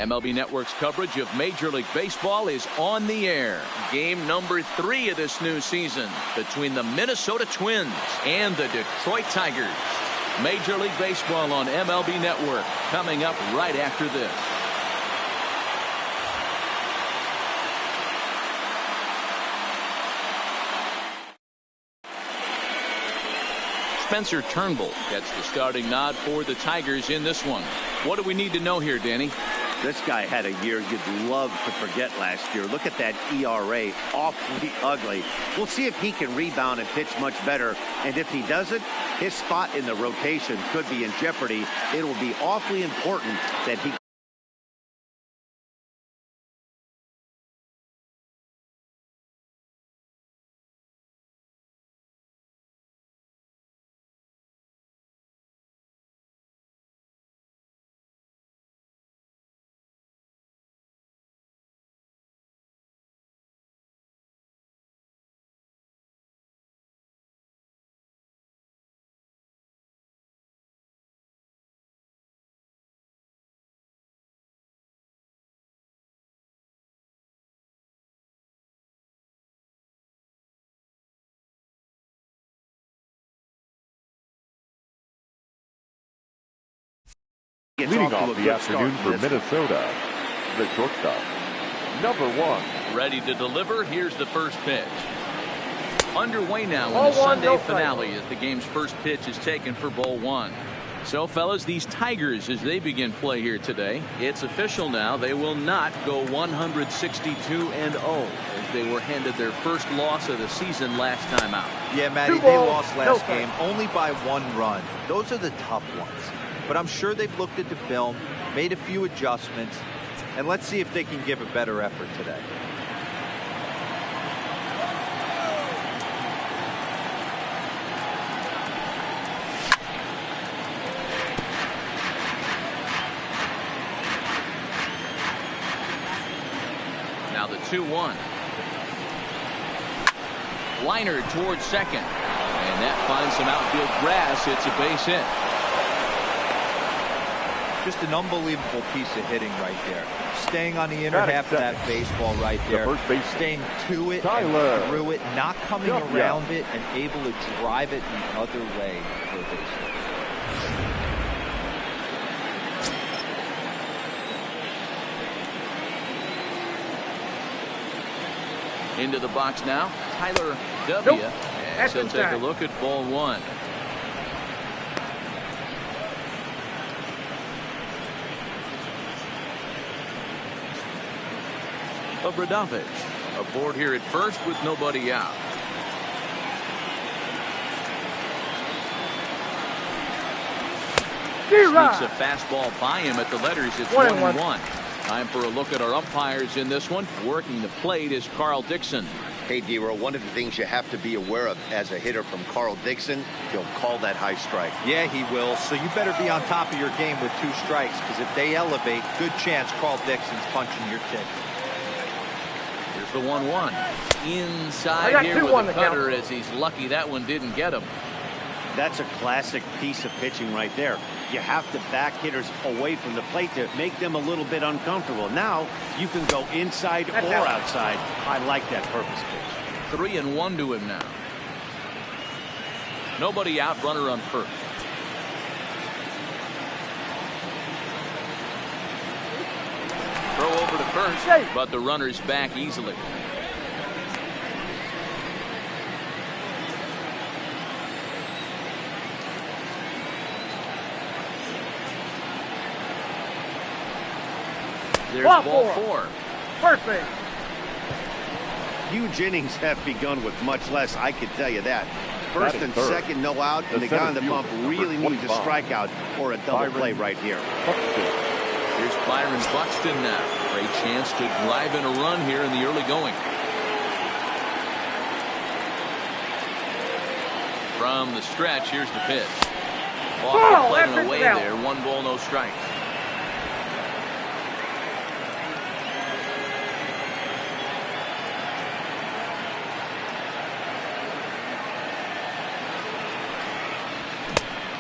MLB Network's coverage of Major League Baseball is on the air. Game number 3 of this new season between the Minnesota Twins and the Detroit Tigers. Major League Baseball on MLB Network coming up right after this. Spencer Turnbull gets the starting nod for the Tigers in this one. What do we need to know here, Danny? This guy had a year you'd love to forget last year. Look at that ERA, awfully ugly. We'll see if he can rebound and pitch much better. And if he doesn't, his spot in the rotation could be in jeopardy. It will be awfully important that he leading off the afternoon for Minnesota, the shortstop, number 1. Ready to deliver. Here's the first pitch. Underway now in the Sunday finale as the game's first pitch is taken for ball 1. So, fellas, these Tigers, as they begin play here today, it's official now. They will not go 162-0 as they were handed their first loss of the season last time out. Yeah, Matty, they lost last game only by 1 run. Those are the tough ones. But I'm sure they've looked at the film, made a few adjustments, and let's see if they can give a better effort today. Now the 2-1. Liner towards second. And that finds some outfield grass. It's a base hit. Just an unbelievable piece of hitting right there. Staying on the inner half of that baseball right there. The first base, staying to it, and through it, not coming around it, and able to drive it the other way for a base hit. Into the box now, Tyler W. As he'll take a look at ball 1. Obradovich aboard here at first with nobody out. Sneaks a fastball by him at the letters. It's 1-1. Time for a look at our umpires in this one. Working the plate is Carl Dixon. Hey, D-Row, one of the things you have to be aware of as a hitter from Carl Dixon, he'll call that high strike. Yeah, he will. So you better be on top of your game with 2 strikes, because if they elevate, good chance Carl Dixon's punching your ticket. Here's the 1-1. Inside here with the cutter as he's lucky that one didn't get him. That's a classic piece of pitching right there. You have to back hitters away from the plate to make them a little bit uncomfortable. Now you can go inside or outside. I like that purpose pitch. 3-1 to him now. Nobody out, runner on first. Throw over to first, but the runner's back easily. There's ball 4. First base. Huge innings have begun with much less, I can tell you that. First and second, no out, and the guy on the bump really needs a strikeout or a double play right here. Here's Byron Buxton now. Great chance to drive in a run here in the early going. From the stretch, here's the pitch. Off the plate and away there. 1 ball, no strikes.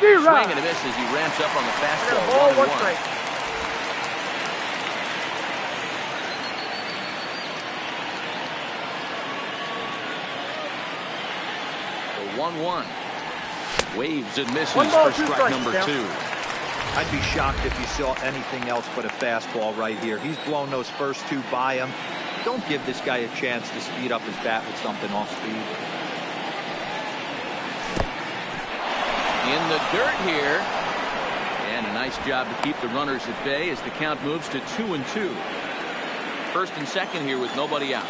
Swing and a miss as he ramps up on the fastball. 1-1. 1-1. Waves and misses for strike number 2. I'd be shocked if you saw anything else but a fastball right here. He's blown those first 2 by him. Don't give this guy a chance to speed up his bat with something off speed. In the dirt here. And a nice job to keep the runners at bay as the count moves to 2-2. First and second here with nobody out.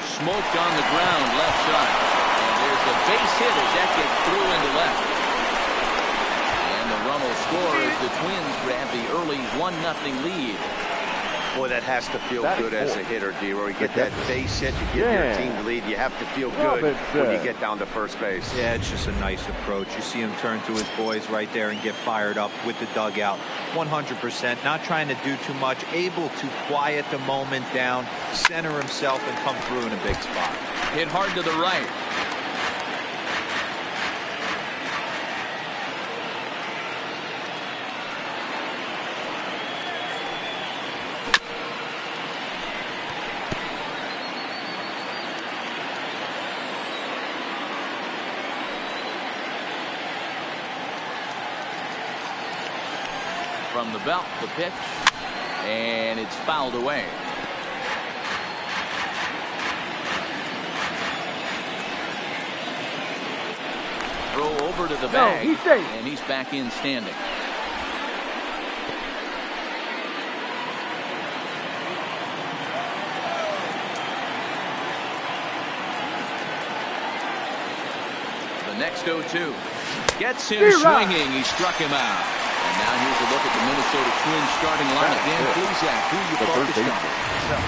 Smoked on the ground left side. And there's a base hit as that gets through into left. And the run will score as the Twins grab the early 1-0 lead. Boy, that has to feel good as a hitter, D-Roy. You get that base hit, you give your team the lead. You have to feel good when you get down to first base. Yeah, it's just a nice approach. You see him turn to his boys right there and get fired up with the dugout. 100%, not trying to do too much, able to quiet the moment down, center himself, and come through in a big spot. Hit hard to the right. From the belt, the pitch, and it's fouled away. Throw over to the bag, and he's back in standing. The next 0-2 gets him swinging. He struck him out. And now here's a look at the Minnesota Twins starting lineup. Dan Plesac, who you focused on?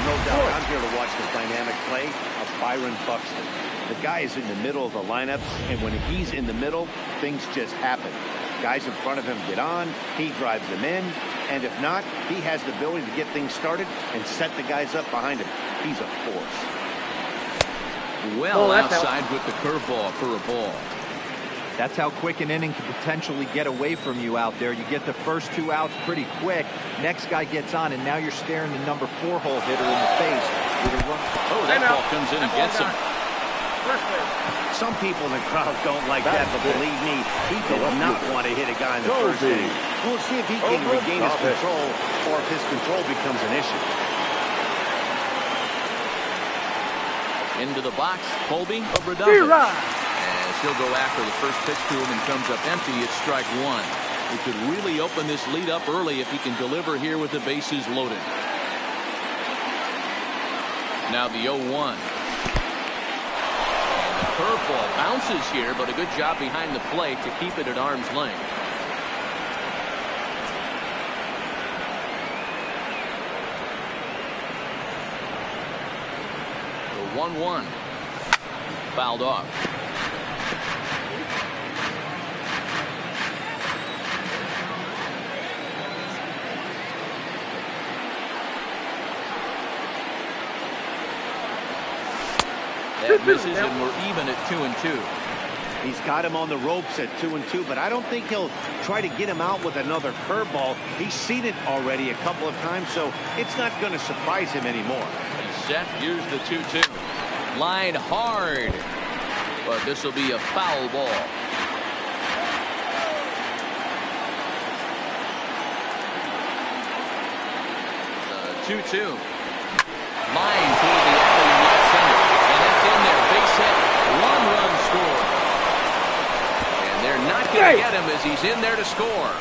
No doubt. I'm here to watch the dynamic play of Byron Buxton. The guy is in the middle of the lineup, and when he's in the middle, things just happen. Guys in front of him get on, he drives them in, and if not, he has the ability to get things started and set the guys up behind him. He's a force. Well outside with the curveball for a ball. That's how quick an inning can potentially get away from you out there. You get the first 2 outs pretty quick. Next guy gets on, and now you're staring the number 4 hole hitter in the face with a run. Oh, that ball comes in and gets him. Some people in the crowd don't like that, but believe me, he did not want to hit a guy in the first inning. We'll see if he can regain his control or if his control becomes an issue. Into the box, Colby over Dubas. He'll go after the first pitch to him and comes up empty. It's strike 1. He could really open this lead up early if he can deliver here with the bases loaded. Now the 0-1. And the curveball bounces here, but a good job behind the plate to keep it at arm's length. The 1-1. Fouled off. That misses, and we're even at 2-2. He's got him on the ropes at 2-2, but I don't think he'll try to get him out with another curveball. He's seen it already a couple of times, so it's not going to surprise him anymore. He's set. Here's the 2-2. Line hard, but this will be a foul ball. The 2-2. Line toward the alley in left center. And that's in there. Base hit. 1-run score. And they're not going to get him as he's in there to score.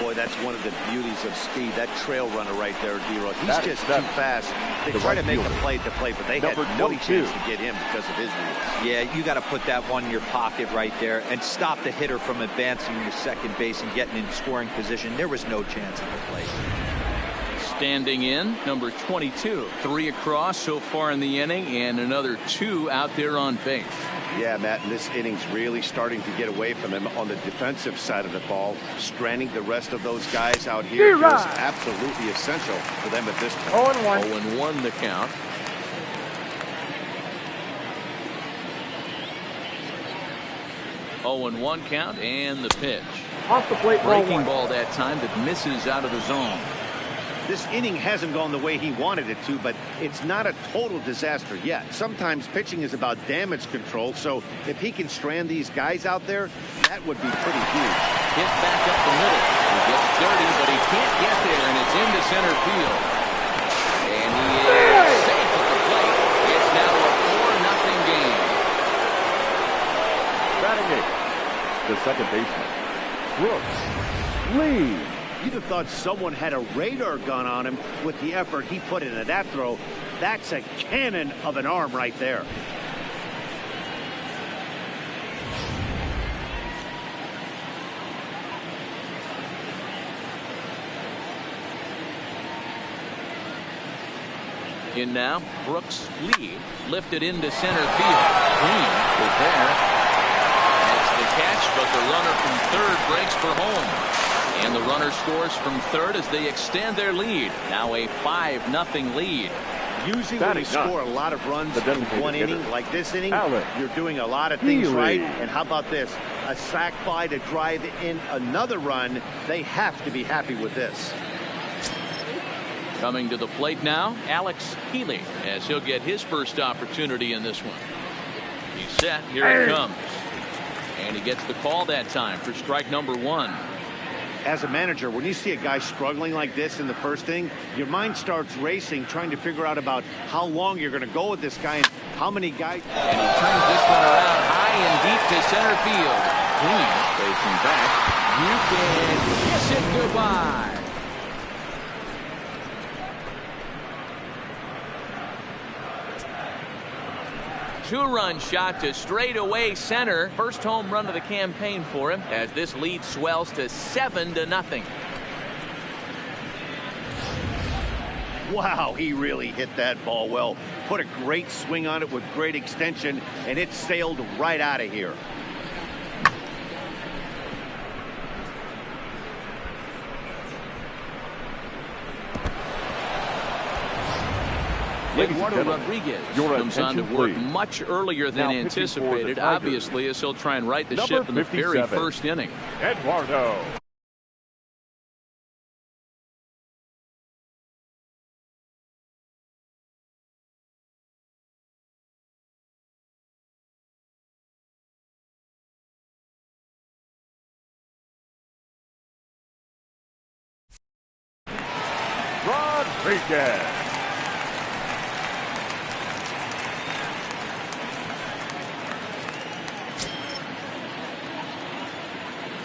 Boy, that's one of the beauties of speed. That trail runner right there, D-Roy. He's just too fast. They try to make a play to play, but they had no chance to get him because of his rules. Yeah, you got to put that one in your pocket right there and stop the hitter from advancing to second base and getting in scoring position. There was no chance at the plate. Standing in, number 22. 3 across so far in the inning, and another 2 out there on base. Yeah, Matt, and this inning's really starting to get away from him on the defensive side of the ball. Stranding the rest of those guys out here is absolutely essential for them at this point. 0-1 the count. Oh, 0-1 count, and the pitch. Off the plate, breaking ball that time that misses out of the zone. This inning hasn't gone the way he wanted it to, but it's not a total disaster yet. Sometimes pitching is about damage control, so if he can strand these guys out there, that would be pretty huge. Hit back up the middle. He gets dirty, but he can't get there, and it's into center field. And he is safe at the plate. It's now a 4-0 game. Batting eighth, the second baseman, Brooks Lee. You'd have thought someone had a radar gun on him with the effort he put into that throw. That's a cannon of an arm right there. In now, Brooks Lee lifted into center field. Green is there. Makes the catch, but the runner from third breaks for home. And the runner scores from third as they extend their lead. Now a 5-0 lead. Usually when you score a lot of runs in one inning, like this inning, Alex you're doing a lot of things Healy. right. And how about this? A sac fly to drive in another run. They have to be happy with this. Coming to the plate now, Alex Healy, as he'll get his first opportunity in this one. He's set. Here it comes. And he gets the call that time for strike number 1. As a manager, when you see a guy struggling like this in the first inning, your mind starts racing, trying to figure out about how long you're going to go with this guy and how many guys. And he turns this one around high and deep to center field. Green facing back. You can kiss it goodbye. Two-run shot to straightaway center. First home run of the campaign for him as this lead swells to 7-0. Wow, he really hit that ball well. Put a great swing on it with great extension, and it sailed right out of here. Eduardo Rodriguez comes on to work much earlier than anticipated, obviously, as he'll try and right the ship in the very first inning. Eduardo. Rodriguez.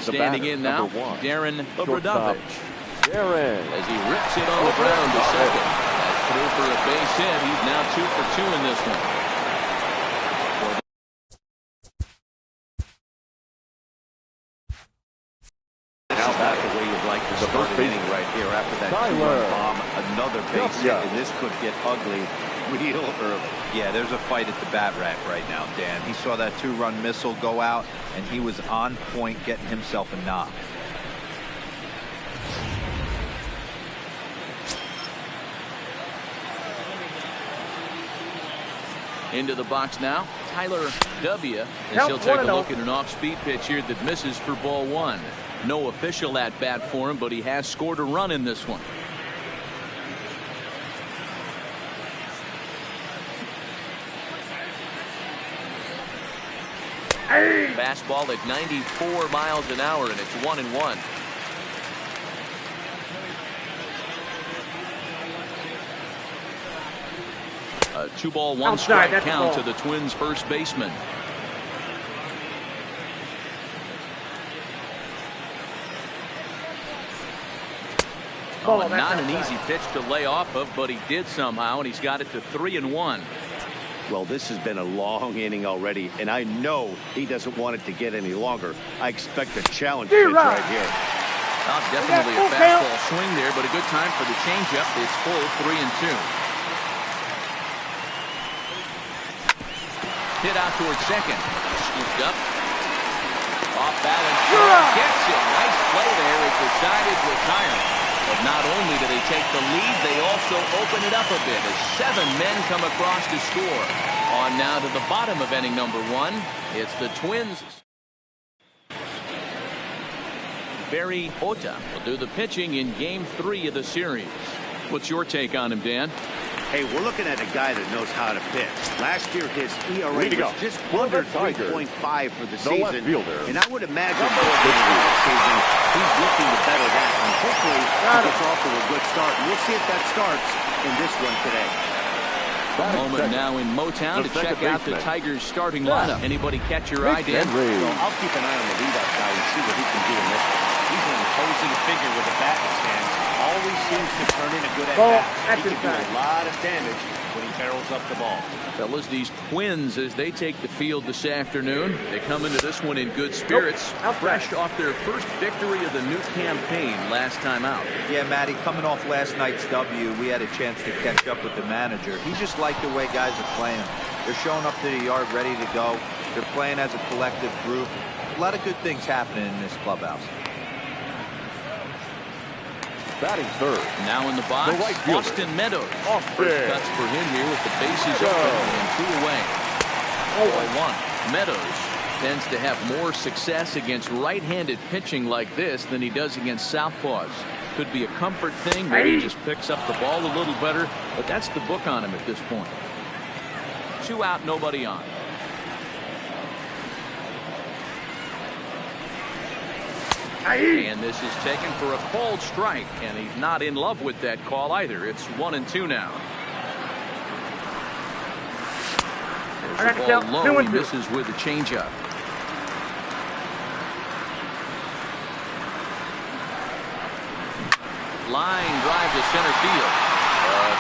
Standing in now, Darren Obradovich. As he rips it on the ground to second. That's through for a base hit. He's now 2 for 2 in this one. Now that's the way you'd like to start an inning right here after that two-run bomb. Another base hit, and this could get ugly real early. Yeah, there's a fight at the bat rack right now, Dan. He saw that two-run missile go out, and he was on point getting himself a knock. Into the box now, Tyler W. as he'll take a look at an off-speed pitch here that misses for ball 1. No official at bat for him, but he has scored a run in this one. Fastball at 94 miles an hour, and it's 1-1. A 2-ball, 1-strike count to the Twins' first baseman. Not an easy pitch to lay off of, but he did somehow, and he's got it to 3-1. Well, this has been a long inning already, and I know he doesn't want it to get any longer. I expect a challenge pitch right here. Well, definitely a fastball swing there, but a good time for the changeup. It's full 3-2. Hit out towards second. Scooped up. Off bat and gets it. Nice play there. It's decided retirement. But not only do they take the lead, they also open it up a bit as 7 men come across to score. On now to the bottom of inning number 1. It's the Twins. Barry Ota will do the pitching in game 3 of the series. What's your take on him, Dan? Hey, we're looking at a guy that knows how to pitch. Last year, his ERA was just under 3.5 for the season. And I would imagine for the next season, he's looking to better that. And hopefully, he gets off to a good start. And we'll see if that starts in this one today. A moment now in Motown to check out the Tigers' starting lineup. Anybody catch your eye, Dan? Well, I'll keep an eye on the leadoff guy and see what he can do in this one. He's an imposing figure with a bat in his hand. Always seems to turn in a good at-bat. He can do a lot of damage when he barrels up the ball. Fellas, these Twins, as they take the field this afternoon, they come into this one in good spirits, fresh off their first victory of the new campaign last time out. Yeah, Matty, coming off last night's W, we had a chance to catch up with the manager. He just liked the way guys are playing. They're showing up to the yard ready to go. They're playing as a collective group. A lot of good things happening in this clubhouse. Batting third. Now in the box, Austin Meadows. First cuts for him here with the bases open and 2 away. 0-1. Meadows tends to have more success against right-handed pitching like this than he does against southpaws. Could be a comfort thing. Maybe he just picks up the ball a little better, but that's the book on him at this point. 2 out, nobody on. And this is taken for a called strike, and he's not in love with that call either. It's 1-2 now. There's the ball low. He misses with the changeup. Line drive to center field.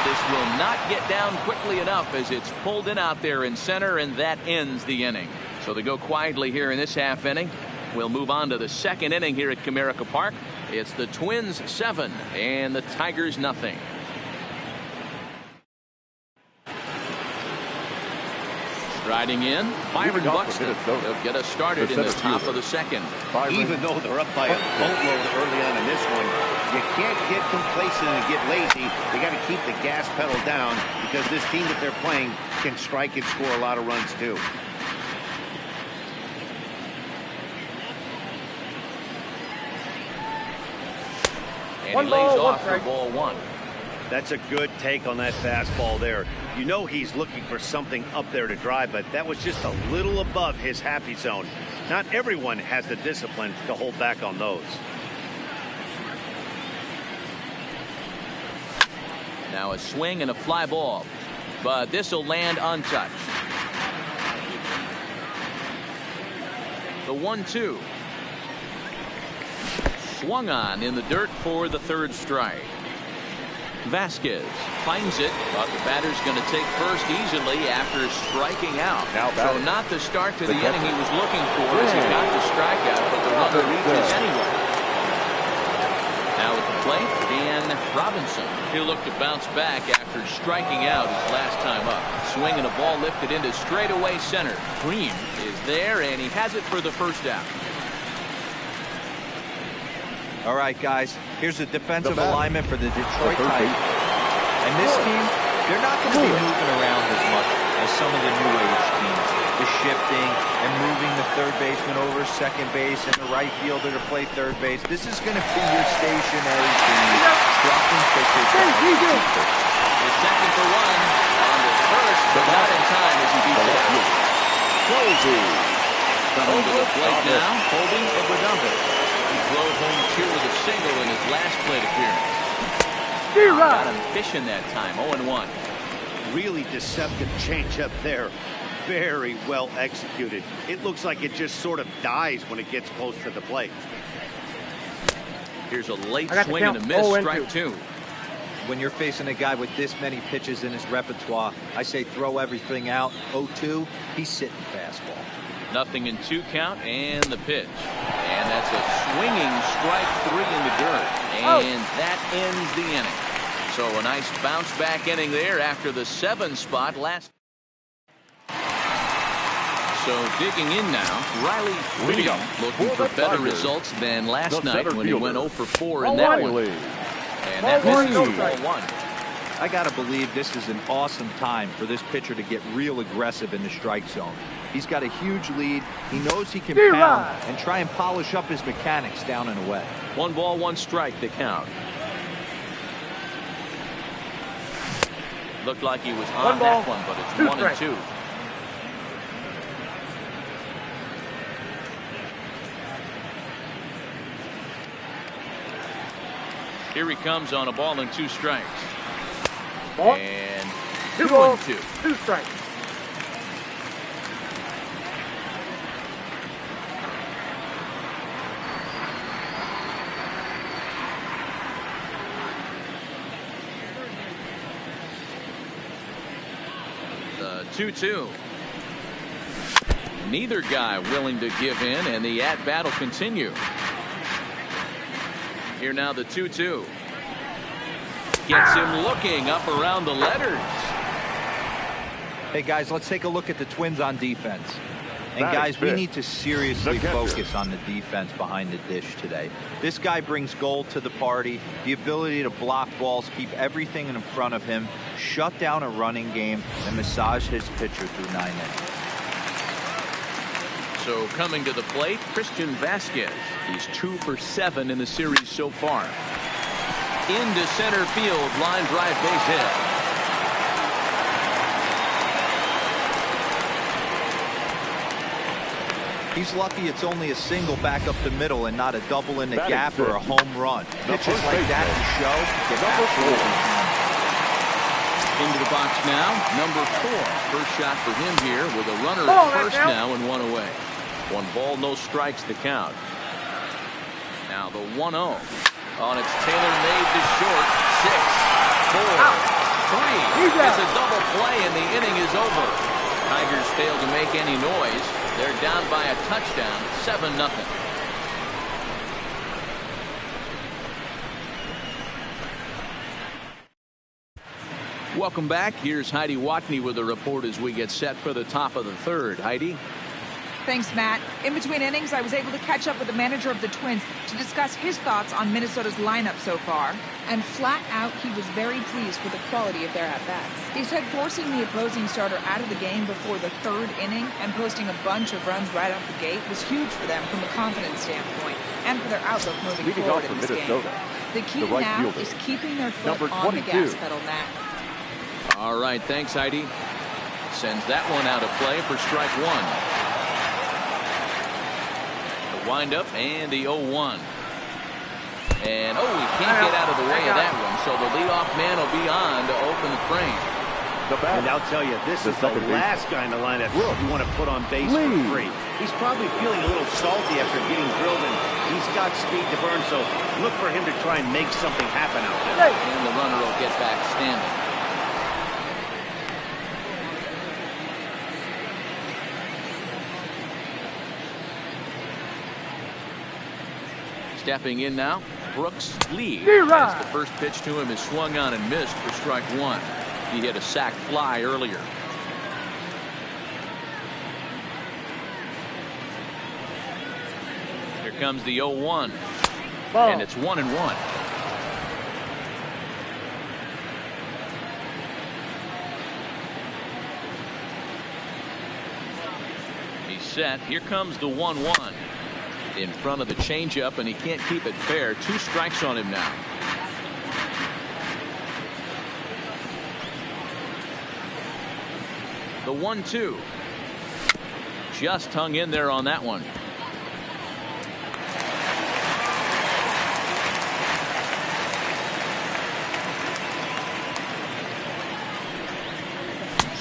This will not get down quickly enough as it's pulled in out there in center, and that ends the inning. So they go quietly here in this half inning. We'll move on to the second inning here at Comerica Park. It's the Twins 7 and the Tigers nothing. Striding in, Byron Buxton. They'll get us started in the top of the second. Even though they're up by a boatload early on in this one, you can't get complacent and get lazy. They got to keep the gas pedal down because this team that they're playing can strike and score a lot of runs too. And he lays off for ball 1. That's a good take on that fastball there. You know he's looking for something up there to drive, but that was just a little above his happy zone. Not everyone has the discipline to hold back on those. Now a swing and a fly ball, but this will land untouched. The 1-2. Swung on in the dirt for the third strike. Vasquez finds it, but the batter's going to take first easily after striking out. So not the start to the inning he was looking for as he got the strikeout, but the runner reaches anyway. Now at the plate, Dan Robinson. He'll look to bounce back after striking out his last time up. Swinging a ball lifted into straightaway center. Green is there, and he has it for the first out. All right, guys, here's the defensive alignment for the Detroit Tigers. And this team, they're not going to be moving around as much as some of the new age teams. The shifting and moving the third baseman over second base and the right fielder to play third base. This is going to be your stationary team. Dropping pitches. He's second for one. On to first, but not in time as he beats it. Coming to the plate now, holding Obradovich. He drove home 2 with a single in his last plate appearance. Got him fishing that time, 0-1. Really deceptive changeup there. Very well executed. It looks like it just sort of dies when it gets close to the plate. Here's a late swing and a miss, strike 2. When you're facing a guy with this many pitches in his repertoire, I say throw everything out. 0-2, he's sitting fastball. 0-2 count and the pitch. And that's a swinging strike 3 in the dirt. And that ends the inning. So a nice bounce back inning there after the 7 spot last. So digging in now, Riley Green looking for better results than last night when he went 0 for 4 in that one. And that misses ball 1. I got to believe this is an awesome time for this pitcher to get real aggressive in the strike zone. He's got a huge lead. He knows he can pound and try and polish up his mechanics down and away. 1 ball, 1 strike to count. Looked like he was on that one, but it's 1-2. Here he comes on a ball and 2 strikes. And 2-2. 2 strikes. The 2-2. Neither guy willing to give in, and the at-bat will continue. Here now the 2-2. Gets him looking up around the letters. Hey, guys, let's take a look at the Twins on defense. And, guys, we need to seriously focus on the defense behind the dish today. This guy brings gold to the party, the ability to block balls, keep everything in front of him, shut down a running game, and massage his pitcher through 9 innings. So coming to the plate, Christian Vasquez. He's 2 for 7 in the series so far. Into center field, line drive, base hit. He's lucky it's only a single back up the middle and not a double in the gap or a home run. Pitches like that in show get absolutely into the box now, number 4. First shot for him here with a runner at first now and 1 away. 1 ball, no strikes to count. Now the 1-0. On its tailor-made to short. 6, 4, 3. It's a double play and the inning is over. Tigers fail to make any noise. They're down by a touchdown, 7-0. Welcome back. Here's Heidi Watney with a report as we get set for the top of the 3rd. Heidi? Thanks, Matt. In between innings, I was able to catch up with the manager of the Twins to discuss his thoughts on Minnesota's lineup so far. And flat out, he was very pleased with the quality of their at-bats. He said forcing the opposing starter out of the game before the 3rd inning and posting a bunch of runs right off the gate was huge for them from a confidence standpoint and for their outlook moving forward in this game. The key now is keeping their foot on the gas pedal, Matt. All right, thanks, Heidi. Sends that one out of play for strike 1. Windup and the 0-1. And he can't get out of the way of that one, so the leadoff man will be on to open the frame. And I'll tell you, this is the last guy in the lineup you want to put on base for free. He's probably feeling a little salty after getting drilled, and he's got speed to burn, so look for him to try and make something happen out there. And the runner will get back standing. Stepping in now, Brooks Lee. As the first pitch to him is swung on and missed for strike 1. He hit a sac fly earlier. Here comes the 0-1. And it's 1-1. He's set. Here comes the 1-1. In front of the changeup, and he can't keep it fair. 2 strikes on him now. The 1-2. Just hung in there on that one.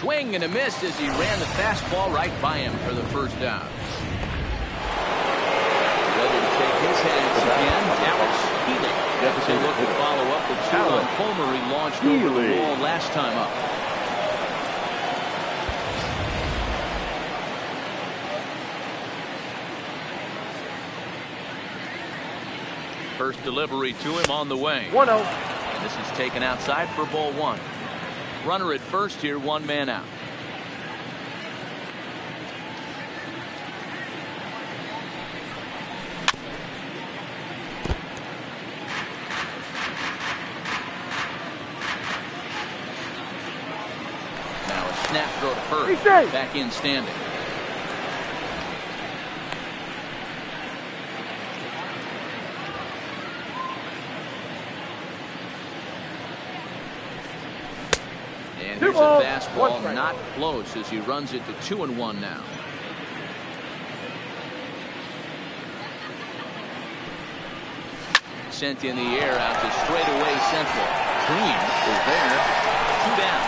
Swing and a miss as he ran the fastball right by him for the first down. His hands again, Alex Healy. As they look to follow up the 2-run homer he launched over the wall last time up. First delivery to him on the way. 1-0. And this is taken outside for ball 1. Runner at first here, 1 man out. Snap throw to first. Back in standing. And here's a fastball, not close, as he runs it to 2-1 now. Sent in the air out to straightaway central. Green is there. 2 down.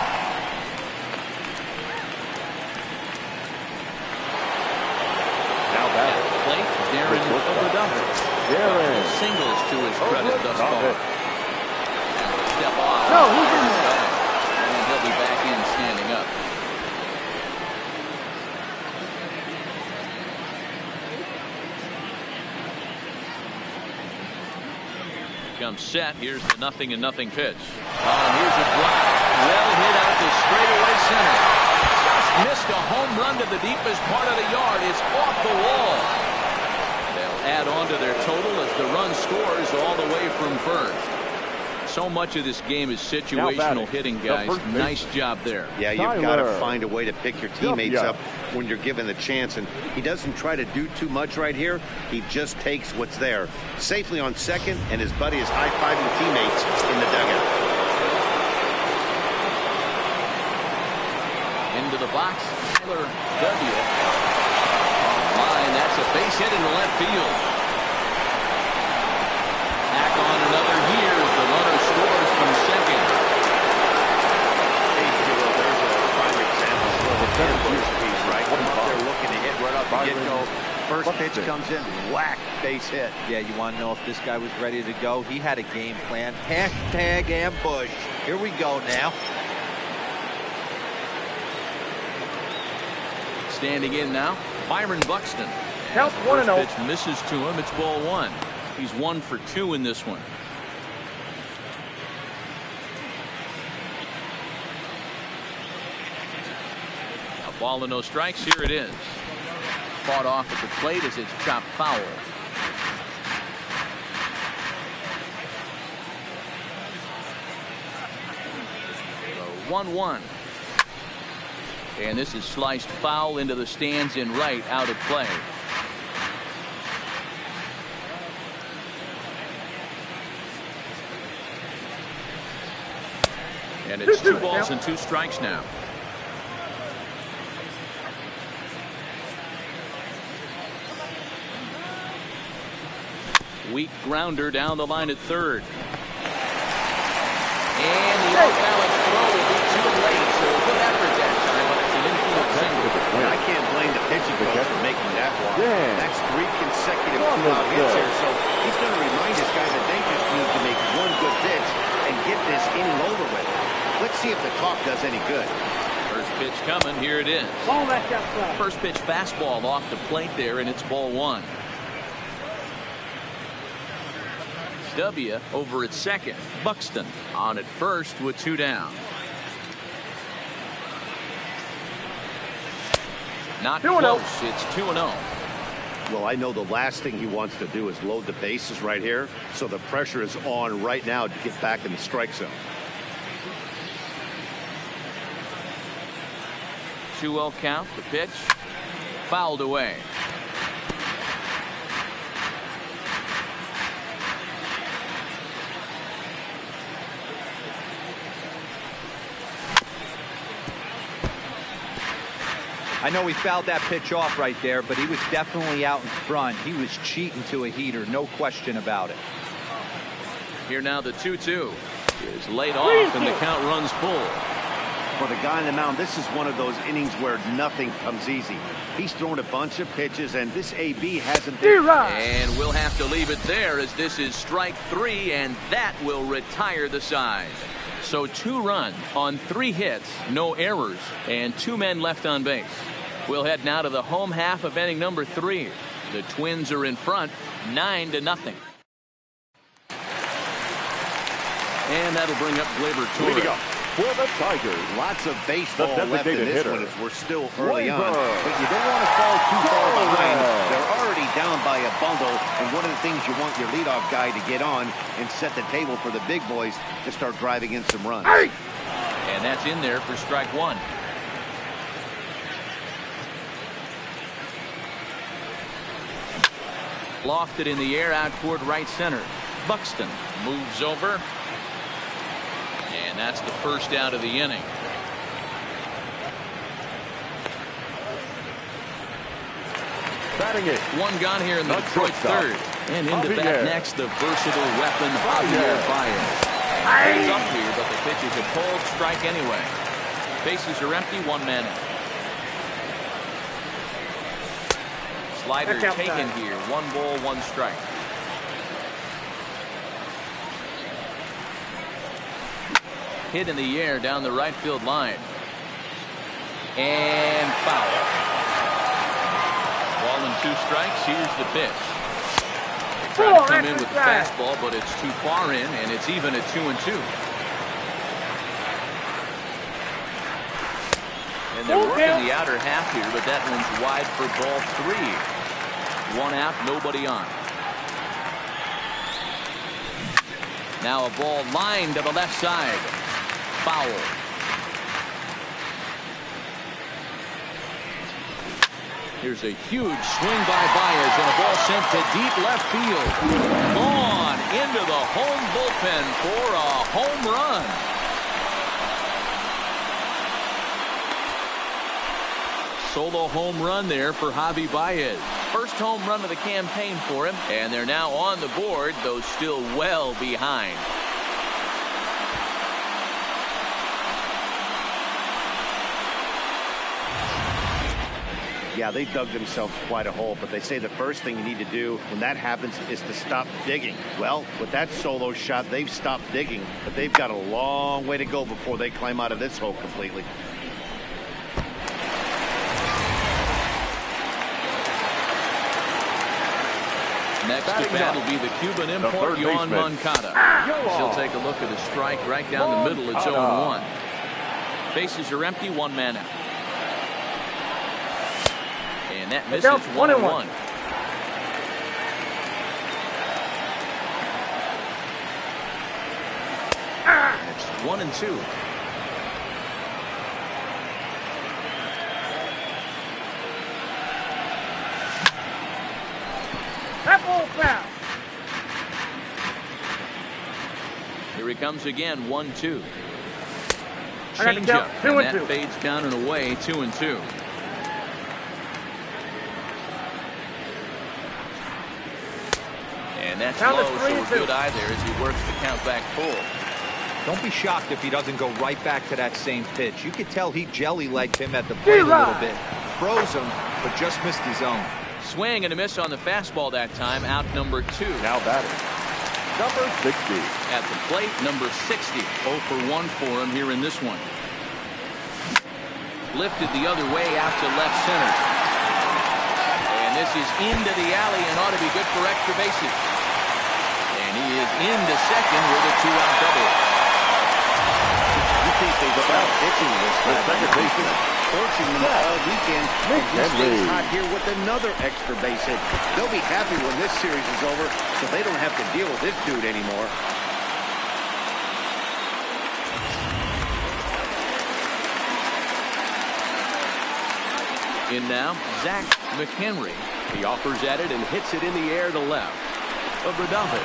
Now back. At the plate, Darren Overdumper. Darren. Singles to his credit thus far. Step off. No, he's in there. And he'll be back in standing up. Comes set. Here's the 0-0 pitch. And here's a drive. Well hit out to straightaway center. Just missed a home run to the deepest part of the yard. It's off the wall. They'll add on to their total as the run scores all the way from first. So much of this game is situational hitting, guys. Nice job there. Yeah, you've got to find a way to pick your teammates up when you're given the chance, and he doesn't try to do too much right here. He just takes what's there. Safely on second, and his buddy is high-fiving teammates in the dugout. Into the box, Tyler W. Line, that's a base hit into left field. Back on another here as the runner scores from second. Hey, Gillo, there's a prime example of the first piece, right? They're looking to hit right off the get-go. First pitch comes in, whack, base hit. Yeah, you want to know if this guy was ready to go? He had a game plan. Hashtag ambush. Here we go now. Standing in now, Byron Buxton. Count First 1-0. pitch misses to him. It's ball 1. He's 1 for 2 in this one. A ball and no strikes. Here it is. Fought off at the plate as it's chopped foul. So 1-1. And this is sliced foul into the stands in right, out of play. And it's 2 balls and 2 strikes now. Weak grounder down the line at third. And the off-balance throw will be too late, so a good effort that time, but it's an infield single. I can't blame the pitching coach for making that walk. That's 3 consecutive 2-out hits here, so he's going to remind his guys that they just need to make 1 good pitch and get this inning over with. Let's see if the talk does any good. First pitch coming. Here it is. Ball left outside. First pitch fastball off the plate there, and it's ball 1. W over at second. Buxton on at first with 2 down. Not close. It's 2-0. Well, I know the last thing he wants to do is load the bases right here, so the pressure is on right now to get back in the strike zone. 2-0 count. The pitch fouled away. I know he fouled that pitch off right there, but he was definitely out in front. He was cheating to a heater, no question about it. Here now the 2-2 is laid off, and the count runs full. For the guy on the mound, this is one of those innings where nothing comes easy. He's thrown a bunch of pitches, and this AB hasn't been. And we'll have to leave it there, as this is strike 3, and that will retire the side. So 2 runs on 3 hits, no errors, and 2 men left on base. We'll head now to the home half of inning number 3. The Twins are in front, 9-0. And that'll bring up Gleyber Leading Torres. up for the Tigers. Lots of baseball The left in designated this hitter, one as we're still early on. Gleyber. But you don't want to fall too far behind. Torres. They're already down by a bundle, and one of the things you want your leadoff guy to get on and set the table for the big boys to start driving in some runs. And that's in there for strike 1. Lofted in the air out toward right center. Buxton moves over. And that's the first out of the inning. Batting it. One gone here in the Detroit third. And into bat next, the versatile weapon, Javier Baez. Holds up here, but the pitch is a cold strike anyway. Bases are empty, one man out. Slider taken here, 1 ball, 1 strike. Hit in the air down the right field line. And foul. Ball and 2 strikes. Here's the pitch. They try to come in with the fastball, but it's too far in, and it's even at 2-2. And they're working the outer half here, but that one's wide for ball 3. 1 out, nobody on. Now a ball lined to the left side. Foul. Here's a huge swing by Baez, and a ball sent to deep left field. On into the home bullpen for a home run. Solo home run there for Javi Baez. First home run of the campaign for him, and they're now on the board, though still well behind. Yeah, they dug themselves quite a hole, but they say the first thing you need to do when that happens is to stop digging. Well, with that solo shot, they've stopped digging, but they've got a long way to go before they climb out of this hole completely. Next to bat will be the Cuban import, Yohan Moncada. She'll take a look at a strike right down the middle. It's 0-1. Bases are empty, 1 man out. And that misses 1-1. It's 1-2. Here he comes again, 1-2. Changeup, and that fades down and away, 2-2. And that's low, so a good eye there as he works the count back full. Don't be shocked if he doesn't go right back to that same pitch. You could tell he jelly-legged him at the plate a little bit. Froze him, but just missed his zone. Swing and a miss on the fastball that time. Out number 2. Now batting, number 60. At the plate, number 60. 0 for 1 for him here in this one. Lifted the other way out to left center. And this is into the alley and ought to be good for extra bases. And he is into second with a 2-out double. You think they've about pitching this second baseman, fortunately all weekend. He stays hot here with another extra base hit. They'll be happy when this series is over, so they don't have to deal with this dude anymore. In now, Zach McHenry. He offers at it and hits it in the air to left. Obradovich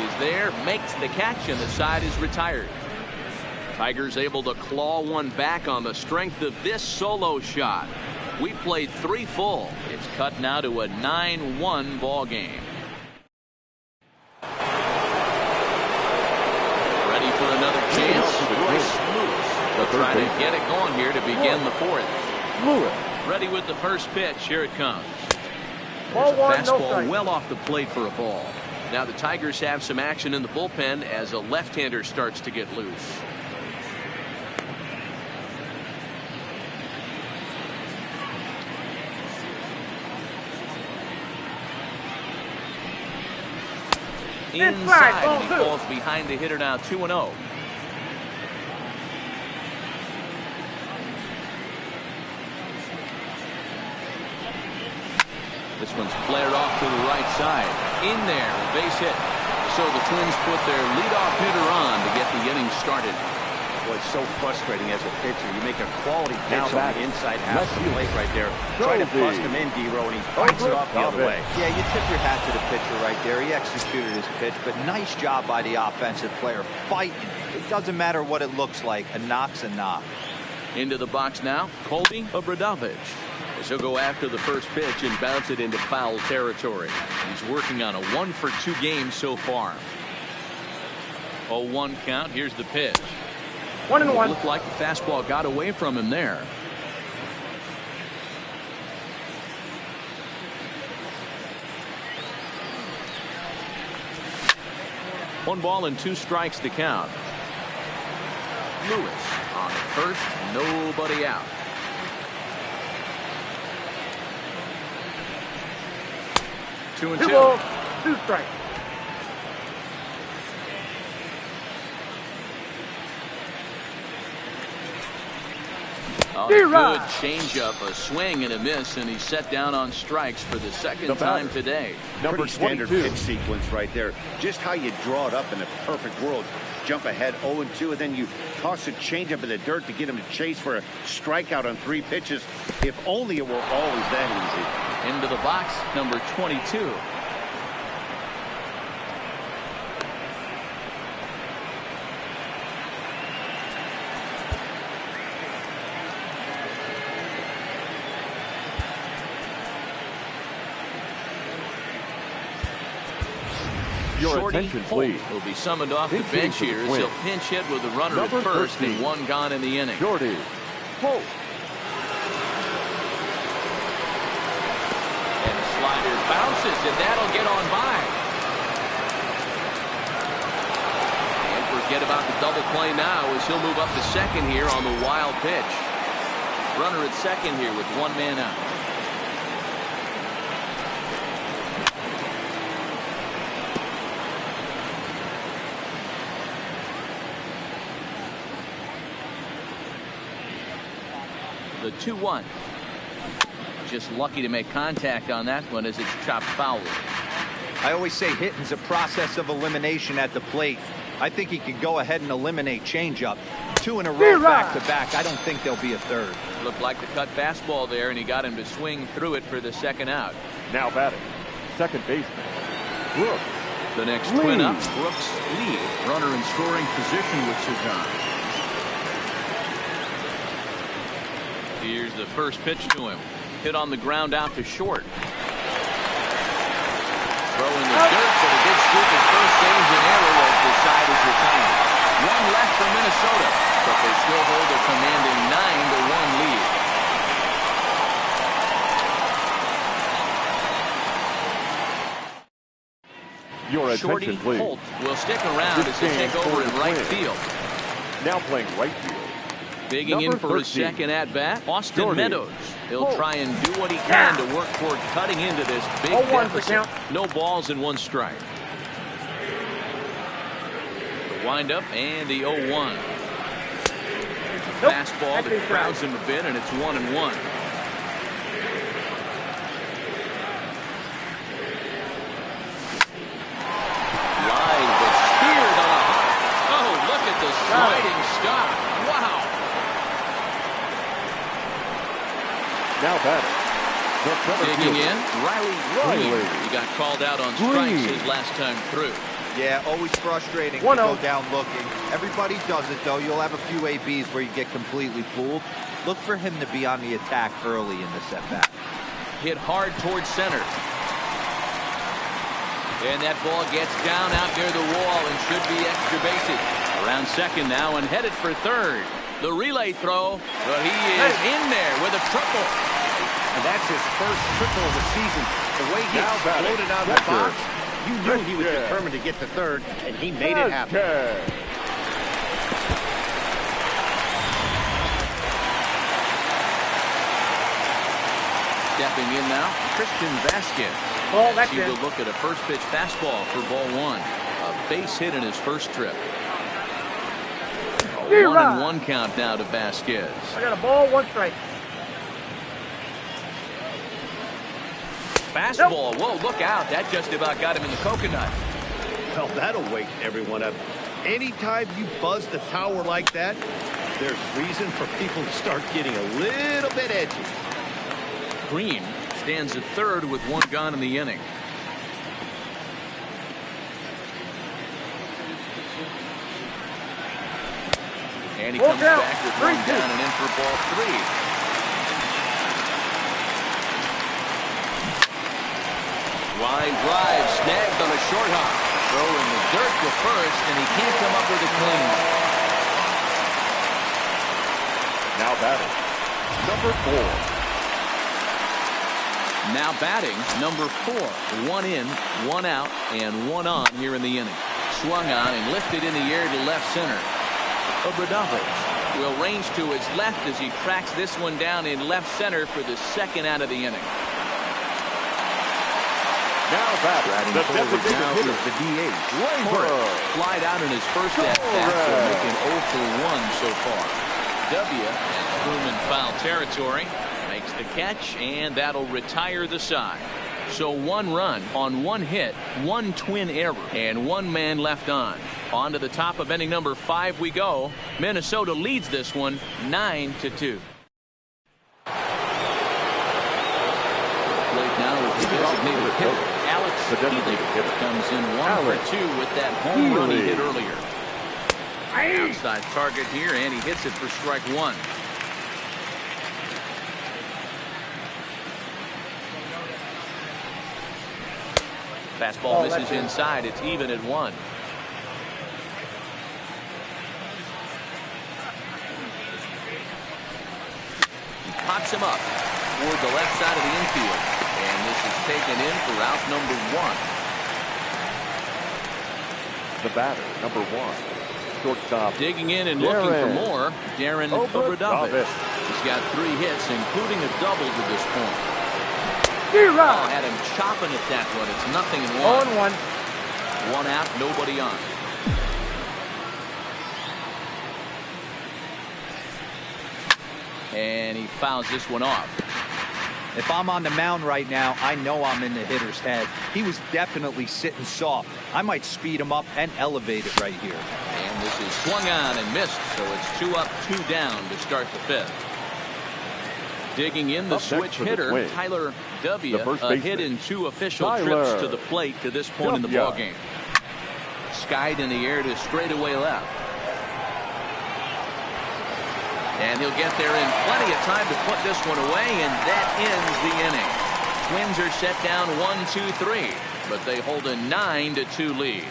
is there, makes the catch, and the side is retired. Tigers able to claw one back on the strength of this solo shot. We played 3 full. It's cut now to a 9-1 ball game. Ready for another chance. Chris Lewis. They'll try to get it going here to begin the 4th. Lewis. Ready with the first pitch. Here it comes. There's a fastball well off the plate for a ball. Now the Tigers have some action in the bullpen as a left-hander starts to get loose. Inside, and he falls behind the hitter now, 2-0. This one's flared off to the right side. In there, a base hit. So the Twins put their leadoff hitter on to get the inning started. Boy, it's so frustrating as a pitcher. You make a quality pitch on the inside half of the plate right there. Try to bust him in, D-Row, and he fights it off the other way. Yeah, you tip your hat to the pitcher right there. He executed his pitch, but nice job by the offensive player. Fighting. It doesn't matter what it looks like. A knock's a knock. Into the box now, Colby Obradovich. As he'll go after the first pitch and bounce it into foul territory. He's working on a 1-for-2 game so far. 0-1 count. Here's the pitch. 1-1. Looked like the fastball got away from him there. One ball and 2 strikes to count. Lewis on first, nobody out. Two and 2 2. balls, 2 strikes. A good changeup, a swing and a miss, and he's set down on strikes for the second time today. Pretty standard pitch sequence right there. Just how you draw it up in a perfect world. Jump ahead 0-2, and then you toss a changeup in the dirt to get him to chase for a strikeout on 3 pitches. If only it were always that easy. Into the box, number 22. Your attention, please. Will be summoned off the bench here as he'll pinch hit with a runner at first and 1 gone in the inning. Jordy Holt. And the slider bounces, and that'll get on by. And forget about the double play now as he'll move up to second here on the wild pitch. Runner at second here with 1 man out. The 2-1. Just lucky to make contact on that one as it's chopped foul. I always say hitting's a process of elimination at the plate. I think he could go ahead and eliminate changeup. 2 in a row back to back. I don't think there'll be a third. Looked like the cut fastball there, and he got him to swing through it for the second out. Now batting, second baseman Brooks. The next twin up, Brooks Lee. Runner in scoring position with 2 gone. Here's the first pitch to him. Hit on the ground out to short. Throw in the dirt, but a good scoop at first. Saves an error as the side is retained. 1 left for Minnesota, but they still hold a commanding 9-1 lead. Your Shorty attention, please. Holt will stick around as they take over in right field. Now playing right field. Digging in for his second at-bat, Austin Meadows. He'll try and do what he can to work toward cutting into this big deficit. No balls and 1 strike. The windup and the 0-1. Fastball that crowds him a bit, and it's 1-1. Line but speared on a hop. Oh, look at the sliding stop. Wow. Now batting. Digging in, Riley Green. He got called out on strikes his last time through. Yeah, always frustrating to go down looking. Everybody does it, though. You'll have a few ABs where you get completely fooled. Look for him to be on the attack early in the setback. Hit hard towards center. And that ball gets down out near the wall and should be extra bases. Around second now and headed for third. The relay throw, but he is in there with a triple. And that's his first triple of the season. The way he exploded out of the box, you knew he was determined to get to third, and he made it happen. Stepping in now, Christian Vasquez. He will look at a first pitch fastball for ball 1. A base hit in his first trip. A 1-1 count now to Vasquez. I got a ball, 1 strike. Fastball. Whoa, look out. That just about got him in the coconut. Well, that'll wake everyone up. Anytime you buzz the tower like that, there's reason for people to start getting a little bit edgy. Green stands at third with 1 gone in the inning. And he comes back with 1 down and in for ball 3. Line drive snagged on a short hop. Throw in the dirt to first, and he can't come up with a clean. Now batting, number 4. Now batting, number 4. 1 in, 1 out, and 1 on here in the inning. Swung on and lifted in the air to left center. Obradovich will range to his left as he tracks this one down in left center for the second out of the inning. Now batting, the designated now hitter, is the DH. Raver. Flied out in his first at bat, so making 0 for 1 so far. W and Truman foul territory. Makes the catch, and that'll retire the side. So 1 run on 1 hit, 1 twin error, and 1 man left on. On to the top of inning number 5 we go. Minnesota leads this one 9-2. Plate now is the designated hitter. Alex Healy comes in 1 for 2 with that home run he hit earlier. Outside target here, and he hits it for strike 1. Fastball misses inside. It's even at 1. He pops him up toward the left side of the infield. And this is taken in for out number 1. The batter, number 1. Shortstop. Digging in and looking for more. Darren Obradovich. He's got 3 hits, including a double to this point. Had him chopping at that one. It's 0-1. 1 out, nobody on. And he fouls this one off. If I'm on the mound right now, I know I'm in the hitter's head. He was definitely sitting soft. I might speed him up and elevate it right here. And this is swung on and missed, so it's 2 up, 2 down to start the 5th. Digging in, the switch hitter, Tyler W. A hit in 2 official trips to the plate to this point in the ballgame. Skied in the air to straightaway left. And he'll get there in plenty of time to put this one away, and that ends the inning. Twins are set down 1-2-3, but they hold a 9-2 lead.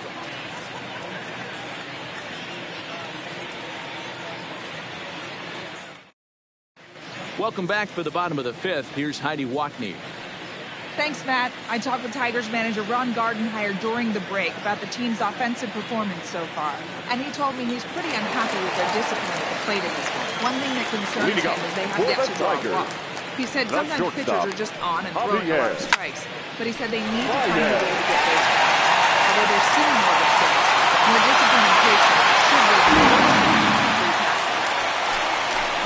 Welcome back for the bottom of the 5th. Here's Heidi Watney. Thanks, Matt. I talked with Tigers manager Ron Gardenhire during the break about the team's offensive performance so far. And he told me he's pretty unhappy with their discipline at the plate in this one. One thing that concerns him is they have yet to draw a walk. He said sometimes pitchers are just on and throwing a lot of strikes. But he said they need to find a way to get bases. Although they're seeing more mistakes, more discipline and patience should be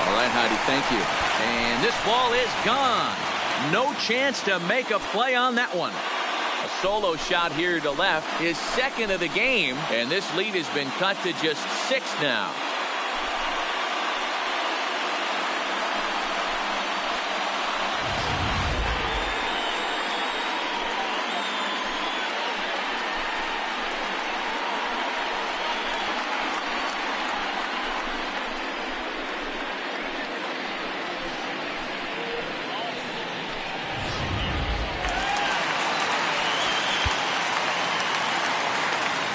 all right, Heidi, thank you. And this ball is gone. No chance to make a play on that one. A solo shot here to left, his second of the game, and this lead has been cut to just 6 now.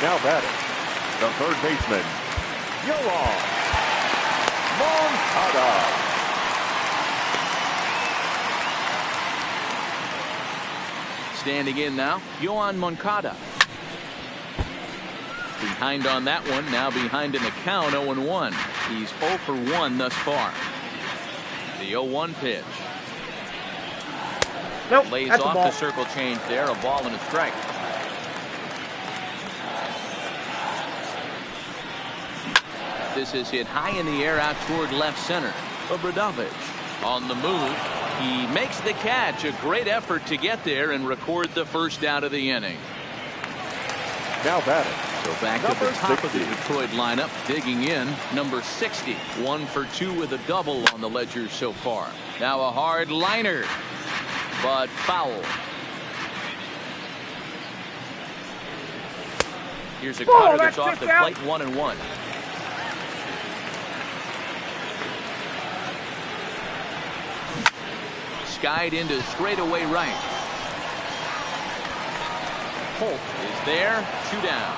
Now batting, the third baseman, Yoan Moncada. Standing in now, Yoan Moncada. Behind on that one, now behind in the count, 0-1. He's 0 for 1 thus far. The 0-1 pitch. Nope, Lays that's off a ball. the circle change there, a ball and a strike. This is hit high in the air out toward left center. Obradovich on the move. He makes the catch. A great effort to get there and record the first out of the inning. Now batting. So back at the top of the Detroit lineup, digging in, number 60. 1 for 2 with a double on the ledger so far. Now a hard liner, but foul. Here's a cutter that's off the plate, 1-1. Skied into straightaway right. Holt is there. 2 down.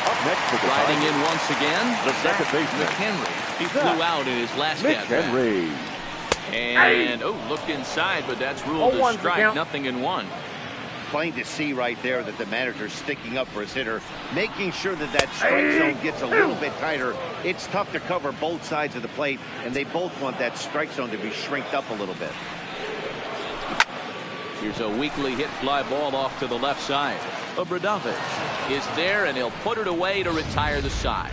Up next for the Riding Tigers, in once again, the second baseman, McHenry. He flew out in his last at bat. McHenry. And looked inside, but that's ruled a strike. 0-1. Plain to see right there that the manager's sticking up for his hitter, making sure that that strike zone gets a little bit tighter. It's tough to cover both sides of the plate, and they both want that strike zone to be shrinked up a little bit. Here's a weakly hit fly ball off to the left side. Obradovich is there, and he'll put it away to retire the side.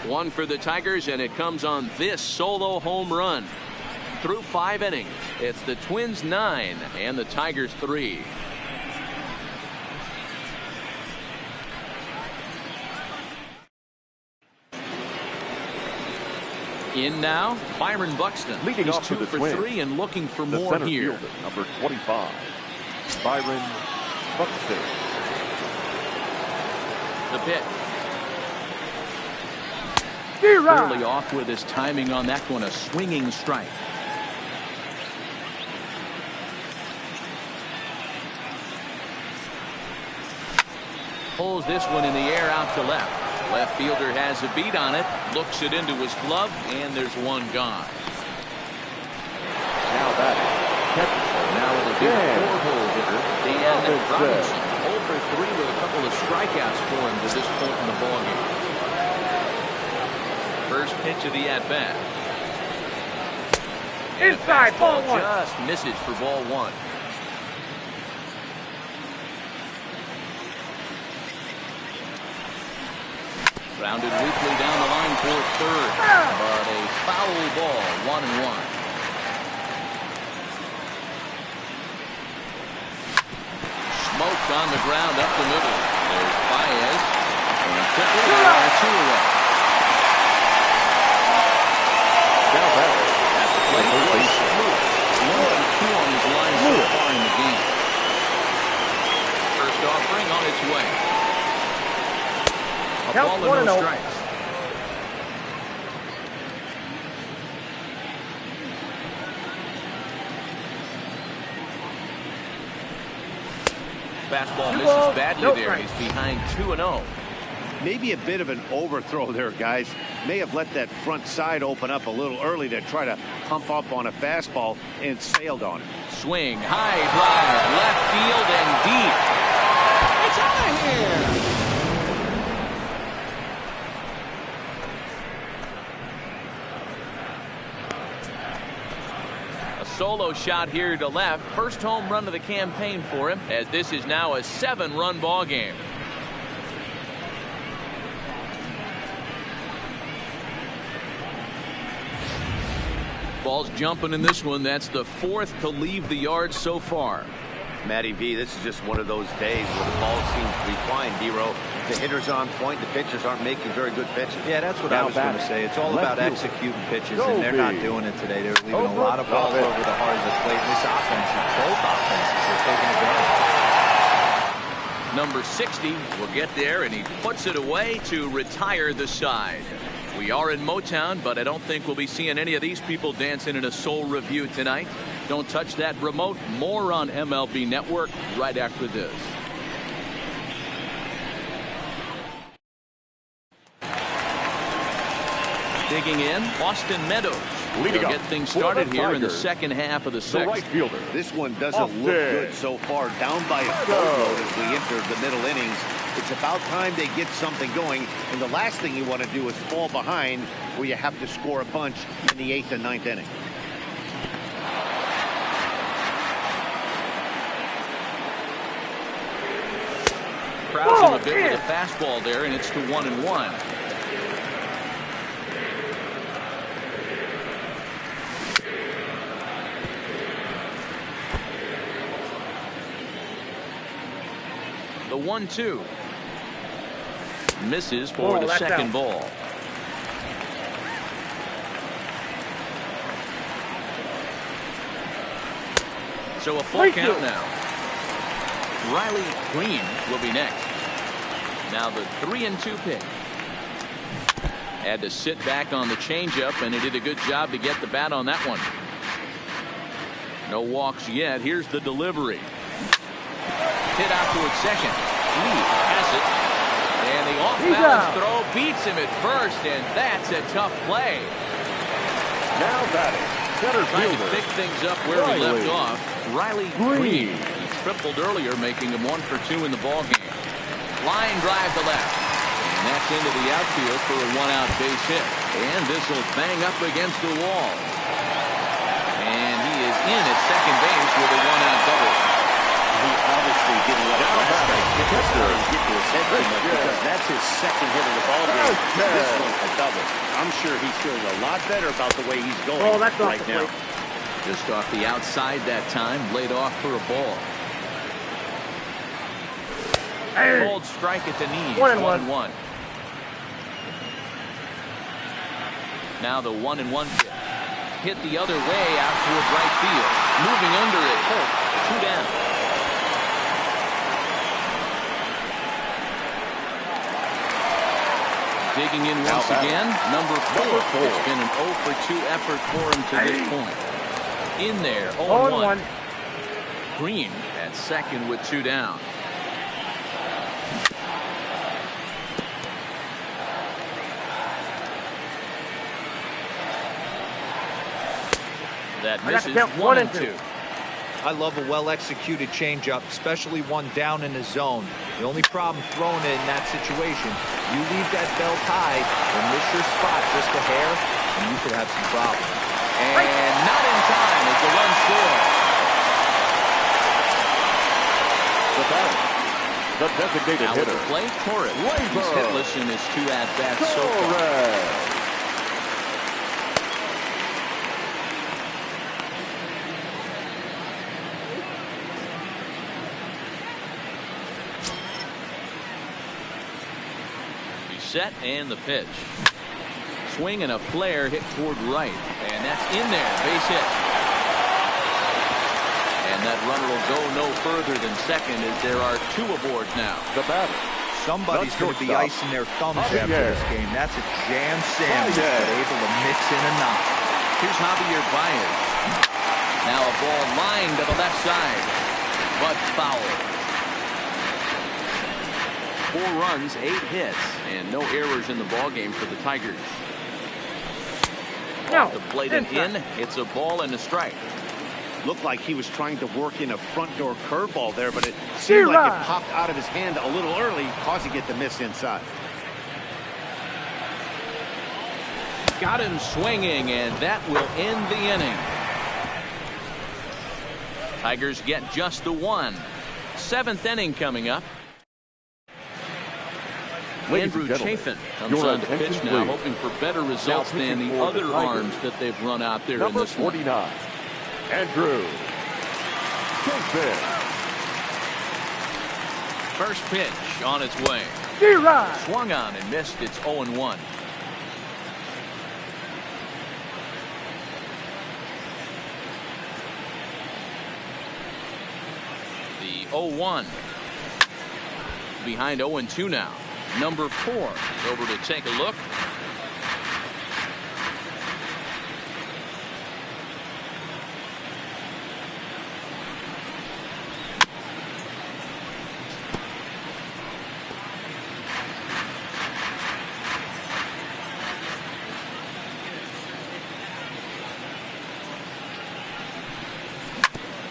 1 for the Tigers, and it comes on this solo home run. Through 5 innings, it's the Twins 9 and the Tigers 3. In now, Byron Buxton. Leading He's off for 2 the for Twins, 3 and looking for the more center here. fielder, number 25, Byron Buxton. The pitch. Clearly off with his timing on that one, a swinging strike. Pulls this one in the air out to left. Left fielder has a beat on it, looks it into his glove, and there's one gone. Now that catches. Now with a big 4-hole hitter, Dan Robinson. 0 for 3 with a couple of strikeouts for him to this point in the ballgame. First pitch of the at-bat. Inside, ball 1. Just misses for ball 1. Rounded weakly down the line for third, but a foul ball, 1-1. Smoked on the ground up the middle. There's Baez, and quickly they are 2 away. Now that At the plate, Royce Lewis. 1-2 on his line so far in the game. First offering on its way. A ball and no strikes. Fastball misses badly there. He's behind 2-0. Maybe a bit of an overthrow there, guys. May have let that front side open up a little early to try to pump up on a fastball and sailed on it. Swing, high drive, left field and deep. It's out of here. A solo shot here to left. First home run of the campaign for him, as this is now a 7-run ball game. Ball's jumping in this one. That's the 4th to leave the yard so far. Matty V, this is just one of those days where the ball seems to be flying, D-Row. The hitter's on point. The pitchers aren't making very good pitches. Yeah, that's what I was going to say. It's all about executing pitches, and they're not doing it today. They're leaving a lot of balls over the heart of the plate. And this offense, both offenses, are taking advantage. Number 60 will get there, and he puts it away to retire the side. We are in Motown, but I don't think we'll be seeing any of these people dancing in a soul review tonight. Don't touch that remote. More on MLB Network right after this. Digging in, Austin Meadows. Leading They'll up get things for started the here in the Tigers, second half of the the 6th. right fielder. This one doesn't Austin. look good so far. Down by a boatload as we enter the middle innings. It's about time they get something going. And the last thing you want to do is fall behind where you have to score a bunch in the 8th and 9th inning. Crowds him a bit with a fastball there, and it's to 1-1. The 1-2 misses for the second ball. So a full count now. Riley Green will be next. Now the 3-2 pitch. Had to sit back on the changeup, and he did a good job to get the bat on that one. No walks yet. Here's the delivery. Hit out towards second. Lee has it. And the off-balance throw beats him at first, and that's a tough play. Now batting, center Trying to fielder pick things up where we left off. Riley Green. He tripled earlier, making him 1 for 2 in the ballgame. Line drive to left. And that's into the outfield for a 1-out base hit. And this will bang up against the wall. And he is in at second base with a 1-out double. He obviously didn't let get to his head too much because that's his second hit of the ball game. This one's a double. I'm sure he's feeling a lot better about the way he's going right now. Just off the outside that time, laid off for a ball. Cold strike at the knees. 1-1. Now the 1-1 pitch. Hit the other way out toward right field. Moving under it. Holt, 2 down. Digging in once again, number 4. It's been an 0 for 2 effort for him to this point. In there, 0-1. Green at second with 2 down. That misses 1 and 2. I love a well-executed changeup, especially one down in the zone. The only problem throwing it in that situation, you leave that belt high and miss your spot just a hair, and you could have some problems. And not in time as the run scores. The batter, the designated Now hitter. with the play, Torres. He's hitless in his 2 at-bats so far. Set and the pitch. Swing and a flare hit toward right. And that's in there. Base hit. And that runner will go no further than second as there are 2 aboard now. The batter. Somebody's going to be icing their thumbs after this game. That's a jam sandwich, but able to mix in a knock. Here's Javier Baez. Now a ball lined to the left side. But foul. 4 runs, 8 hits, and no errors in the ballgame for the Tigers. Off the plate and in, it's a ball and a strike. Looked like he was trying to work in a front door curveball there, but it seemed like it popped out of his hand a little early, causing it to miss inside. Got him swinging, and that will end the inning. Tigers get just the 1. 7th inning coming up. Andrew Chafin comes on to pitch now, hoping for better results than the other arms that they've run out there in this 49, Andrew Chafin. First pitch on its way. Swung on and missed. It's 0-1. The 0-1. Behind 0-2 now. Number 4 over to take a look.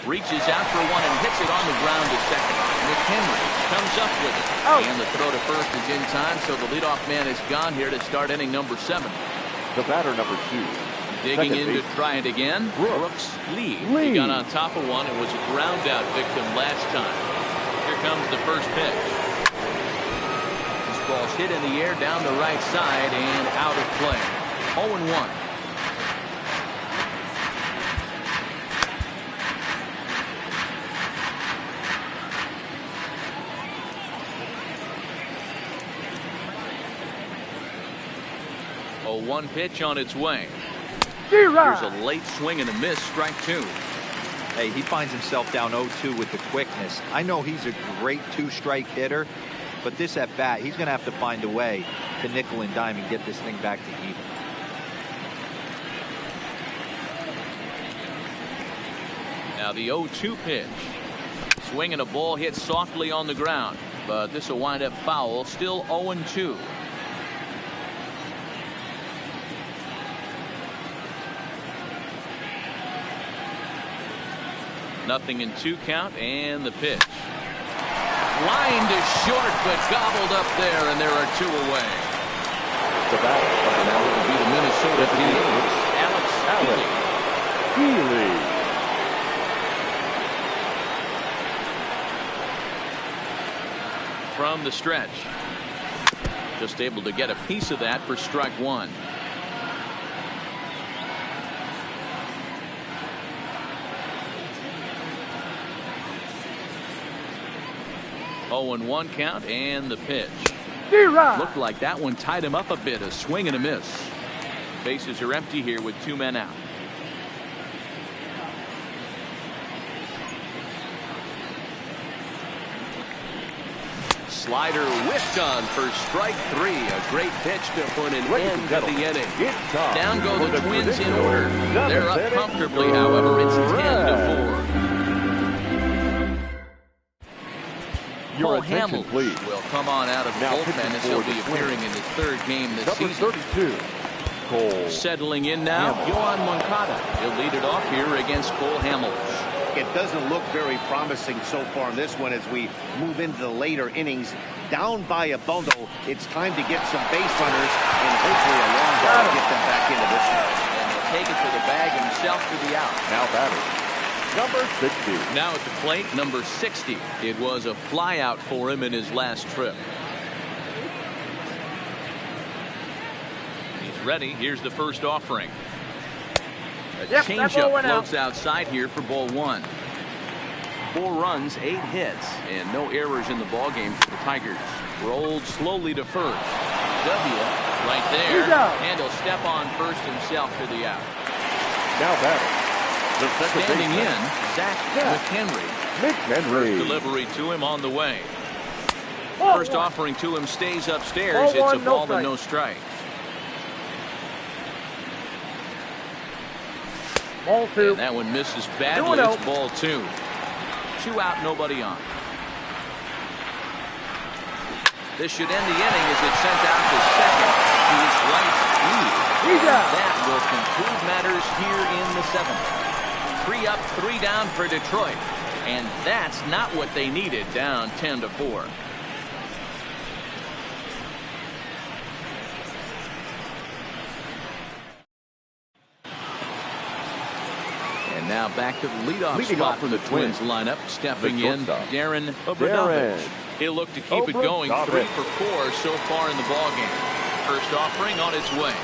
Reaches out for 1 and hits it on the ground to second. McHenry comes up with it. And the throw to first is in time, so the leadoff man is gone here to start inning number 7. The batter, number 2. Digging in to try it again. Brooks Lee. He got on top of one and was a ground out victim last time. Here comes the first pitch. This ball's hit in the air down the right side and out of play. 0-1. One pitch on its way. Here's a late swing and a miss, strike 2. Hey, he finds himself down 0-2 with the quickness. I know he's a great 2-strike hitter, but this at bat, he's going to have to find a way to nickel and dime and get this thing back to even. Now the 0-2 pitch. Swinging a ball hit softly on the ground, but this will wind up foul. Still 0-2. Nothing in 2 count, and the pitch. Line to short, but gobbled up there, and there are 2 away. The batter of the That will be the Minnesota team. Alex Healy. From the stretch. Just able to get a piece of that for strike 1. Oh, and 1 count, and the pitch. Looked like that one tied him up a bit. A swing and a miss. Bases are empty here with 2 men out. Slider whipped on for strike 3. A great pitch to put an end to the inning. Down go the Twins in order. They're up comfortably, however. It's 10-4. Your Paul attention, Hamels please. will come on out of the Now bullpen as he'll be appearing in his 3rd game this Number season. 32. Cole. Settling in now, Yohan Moncada. He'll lead it off here against Cole Hamels. It doesn't look very promising so far in this one as we move into the later innings. Down by a bundle, it's time to get some base runners and hopefully a long ball to get them back into this one. And he'll take it to the bag himself for the out. Now batting. Number 60. Now at the plate, number 60. It was a fly out for him in his last trip. He's ready. Here's the first offering. A changeup floats outside here for ball 1. 4 runs, 8 hits, and no errors in the ballgame for the Tigers. Rolled slowly to first. W right there, and he'll step on first himself for the out. Now batting. The second Standing baseman. in, Zach McHenry. McHenry. Delivery to him on the way. First offering to him stays upstairs. It's a ball and no strike. Ball 2. And that one misses badly. It's ball 2. 2 out, nobody on. This should end the inning as it's sent out to second. To his right lead. That will conclude matters here in the 7th. 3 up, 3 down for Detroit. And that's not what they needed, down 10-4. And now back to the leadoff spot for the Twins lineup. Stepping in, Darren Obradovich. He'll look to keep it going. 3 for 4 so far in the ballgame. First offering on its way.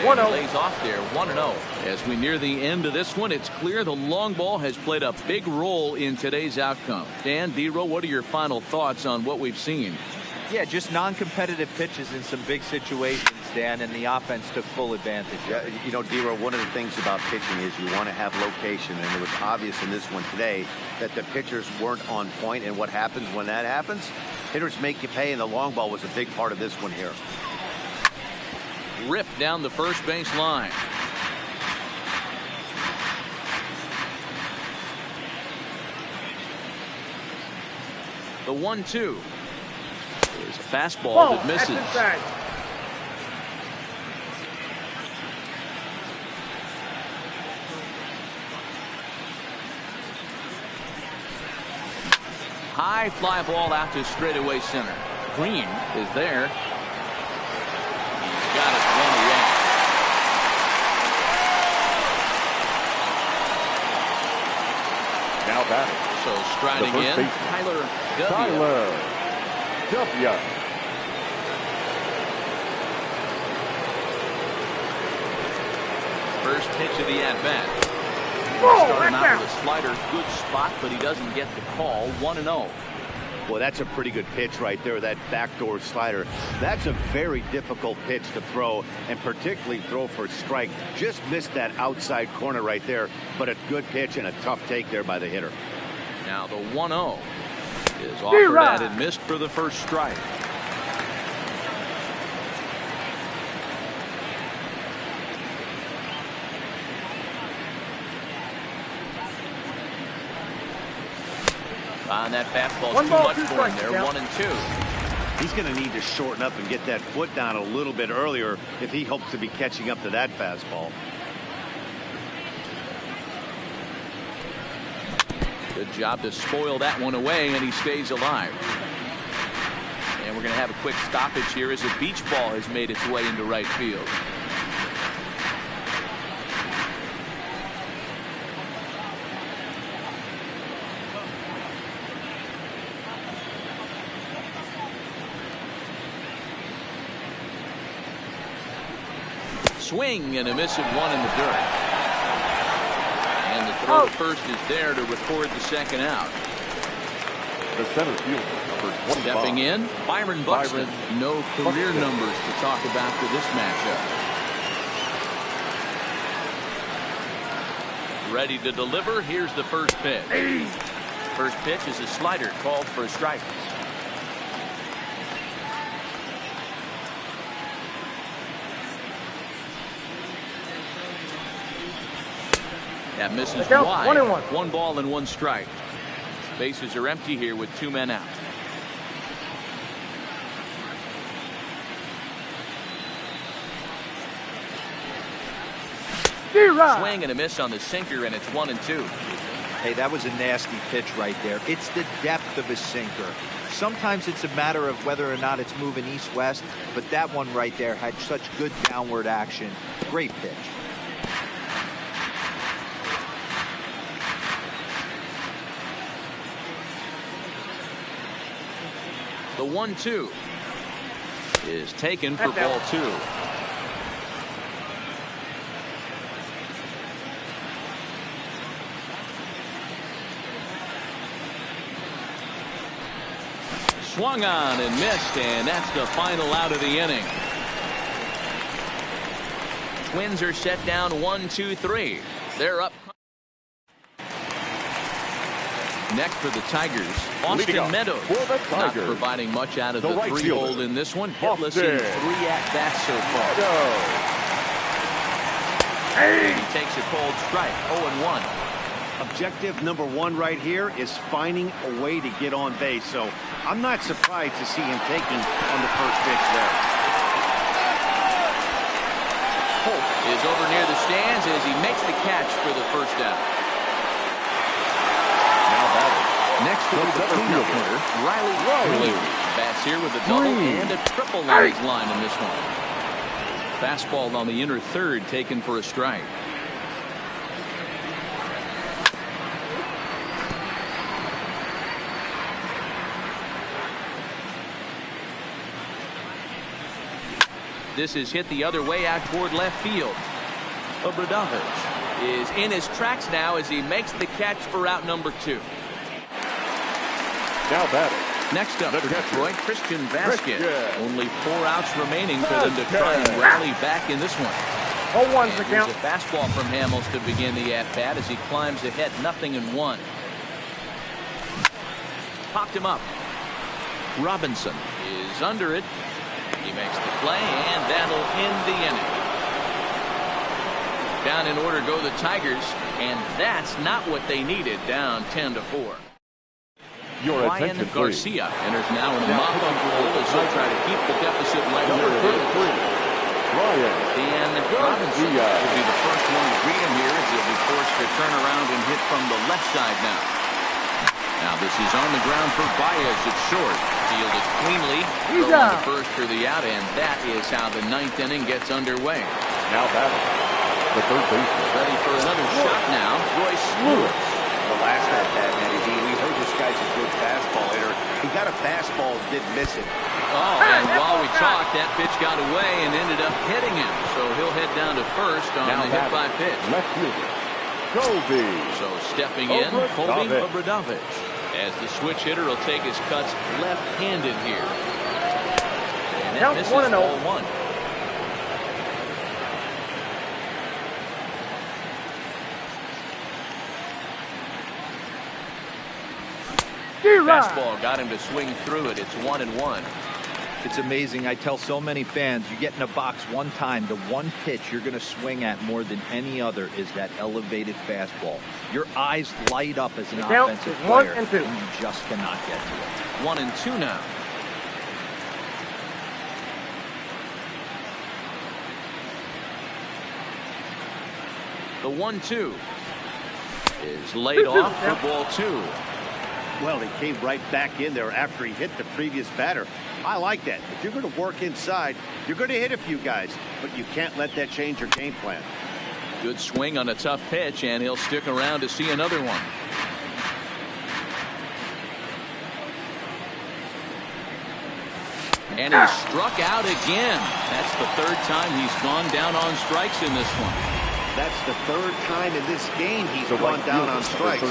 And lays off there, 1-0. As we near the end of this one, it's clear the long ball has played a big role in today's outcome. Dan, D-Row, what are your final thoughts on what we've seen? Yeah, just non-competitive pitches in some big situations, Dan, and the offense took full advantage. Yeah, you know, D-Row, one of the things about pitching is you want to have location, and it was obvious in this one today that the pitchers weren't on point, and what happens when that happens? Hitters make you pay, and the long ball was a big part of this one here. Ripped down the first base line. The 1-2 is a fastball that misses. High fly ball out to straightaway center. Green is there. He's got it 1 away. Now batting. So striding in, baseman. Tyler W. Tyler W. First pitch of the at-bat. Starting out with a slider, good spot, but he doesn't get the call. 1-0. Well, that's a pretty good pitch right there, that backdoor slider. That's a very difficult pitch to throw, and particularly throw for a strike. Just missed that outside corner right there, but a good pitch and a tough take there by the hitter. Now the 1-0 is offered at and missed for the first strike. On that fastball, One too ball, much two for him strikes, there. yeah. 1-2. He's going to need to shorten up and get that foot down a little bit earlier if he hopes to be catching up to that fastball. Good job to spoil that one away, and he stays alive. And we're going to have a quick stoppage here as a beach ball has made its way into right field. Swing and a miss at one in the dirt. And the throw to first is there to record the second out. The center fielder, number 25. Stepping in, Byron Buxton. No career numbers to talk about for this matchup. Ready to deliver. Here's the first pitch. First pitch is a slider called for a strike. That misses wide. 1-1. 1 ball and 1 strike. Bases are empty here with 2 men out. Swing and a miss on the sinker, and it's 1-2. Hey, that was a nasty pitch right there. It's the depth of a sinker. Sometimes it's a matter of whether or not it's moving east-west, but that one right there had such good downward action. Great pitch. The 1-2 is taken for ball 2. Swung on and missed, and that's the final out of the inning. Twins are set down 1-2-3. They're up. Next for the Tigers, Austin Meadows. Not providing much out of the right 3-hole in this one. Hitless in 3 at-bats so far. He takes a cold strike, 0-1. Objective number 1 right here is finding a way to get on base. So I'm not surprised to see him taking on the first pitch there. Holt is over near the stands as he makes the catch for the first out. Next for the cleanup hitter, Riley. Bats here with a double and a triple on his line in this one. Fastball on the inner third, taken for a strike. This is hit the other way out toward left field. Obradovich is in his tracks now as he makes the catch for out number 2. Now batting. Next up for Detroit, Christian Vasquez. Only 4 outs remaining for them to try and rally back in this one. 0-1's the count. Here's a fastball from Hamels to begin the at-bat as he climbs ahead 0-1. Popped him up. Robinson is under it. He makes the play, and that'll end the inning. Down in order go the Tigers, and that's not what they needed, down 10-4. Ryan Garcia enters now in the mop-up role as he'll try to keep the deficit right where it is. Dan Robinson will be the first one to greet him here as he'll be forced to turn around and hit from the left side now. Now this is on the ground for Baez at short. Fielded cleanly. Throwing to first for the out, and that is how the 9th inning gets underway. Now batting. The third baseman. Ready for another shot now, Royce Lewis. The last at-bat, Matty D, we heard this guy's a good fastball hitter. He got a fastball and didn't miss it. Oh, and while we talked, that pitch got away and ended up hitting him. So he'll head down to first on the hit by pitch. Left fielder, Colby. So stepping in, Colby Obradovich. As the switch hitter will take his cuts left-handed here. And that misses ball 1. Fastball got him to swing through it. It's 1-1. It's amazing. I tell so many fans, you get in a box one time, the one pitch you're going to swing at more than any other is that elevated fastball. Your eyes light up as an offensive player, and you just cannot get to it. 1-2 now. The 1-2 is laid off for ball 2. Well, he came right back in there after he hit the previous batter. I like that. If you're going to work inside, you're going to hit a few guys, but you can't let that change your game plan. Good swing on a tough pitch, and he'll stick around to see another one. And he struck out again. That's the third time he's gone down on strikes in this one. That's the third time in this game he's gone down on strikes.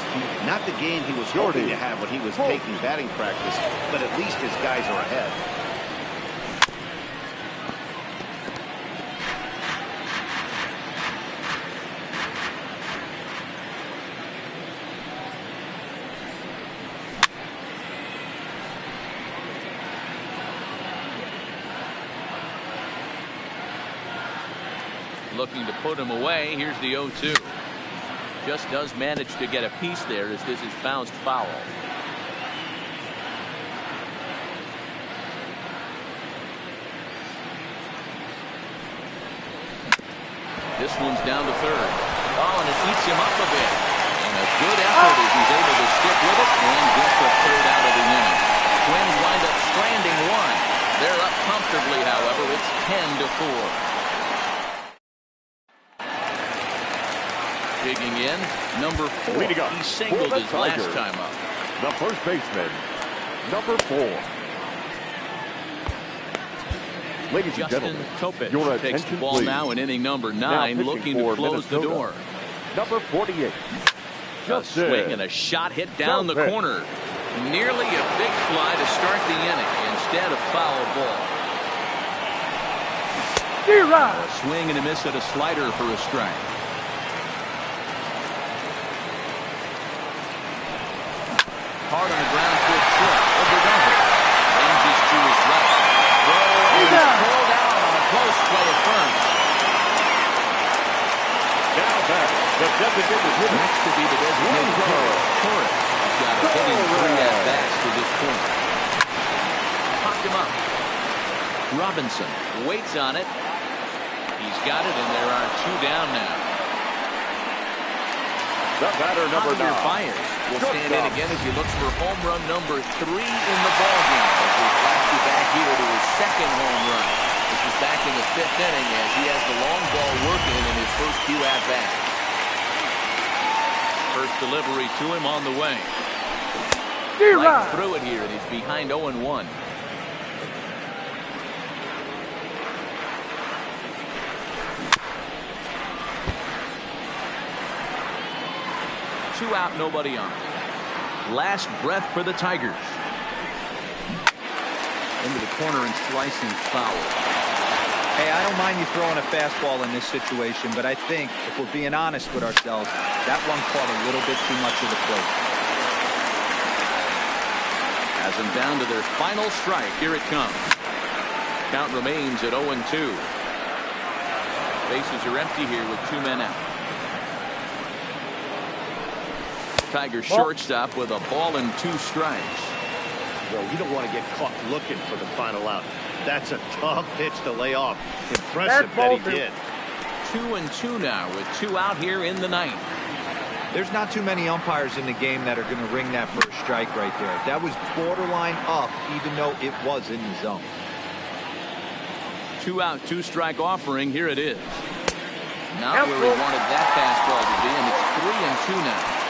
Not the game he was hoping to have when he was taking batting practice, but at least his guys are ahead. Looking to put him away. Here's the 0-2. Just does manage to get a piece there as this is bounced foul. This one's down to third. Oh, and it eats him up a bit. And a good effort as he's able to stick with it and get the third out of the inning. Twins wind up stranding one. They're up comfortably, however. It's 10-4. Digging in, number 4. He singled his last time up. The first baseman, number 4. Ladies and gentlemen, your takes the attention, ball please. now in inning number 9, looking to close the door. Number 48. A swing and a shot hit down the corner. Nearly a big fly to start the inning instead of foul ball. A swing and a miss at a slider for a strike. Hard on the ground for a trip. Overdone. Ranges to his left. He's pulled out on a close play at first. Now back. The designated hitter. Next to be the designated hitter. Torres. He's got a hitting 3 at-bats to this point. Popped him up. Robinson waits on it. He's got it, and there are 2 down now. The batter, number 9. Fires will stand in again as he looks for home run number 3 in the ballgame. As we flash you back here to his second home run. This is back in the 5th inning as he has the long ball working in his first few at-bats. First delivery to him on the way. Right through it here, and he's behind 0-1. Two out, nobody on. Last breath for the Tigers. Into the corner and slicing foul. Hey, I don't mind you throwing a fastball in this situation, but I think if we're being honest with ourselves, that one caught a little bit too much of the plate. Has them down to their final strike. Here it comes. Count remains at 0-2. Bases are empty here with 2 men out. Tigers shortstop with a ball and 2 strikes. Well, you don't want to get caught looking for the final out. That's a tough pitch to lay off. Impressive that he did. 2-2 now with 2 out here in the 9th. There's not too many umpires in the game that are going to ring that first strike right there. That was borderline up, even though it was in the zone. 2 out, 2 strike offering. Here it is. Not where he wanted that fastball to be, and it's 3-2 now.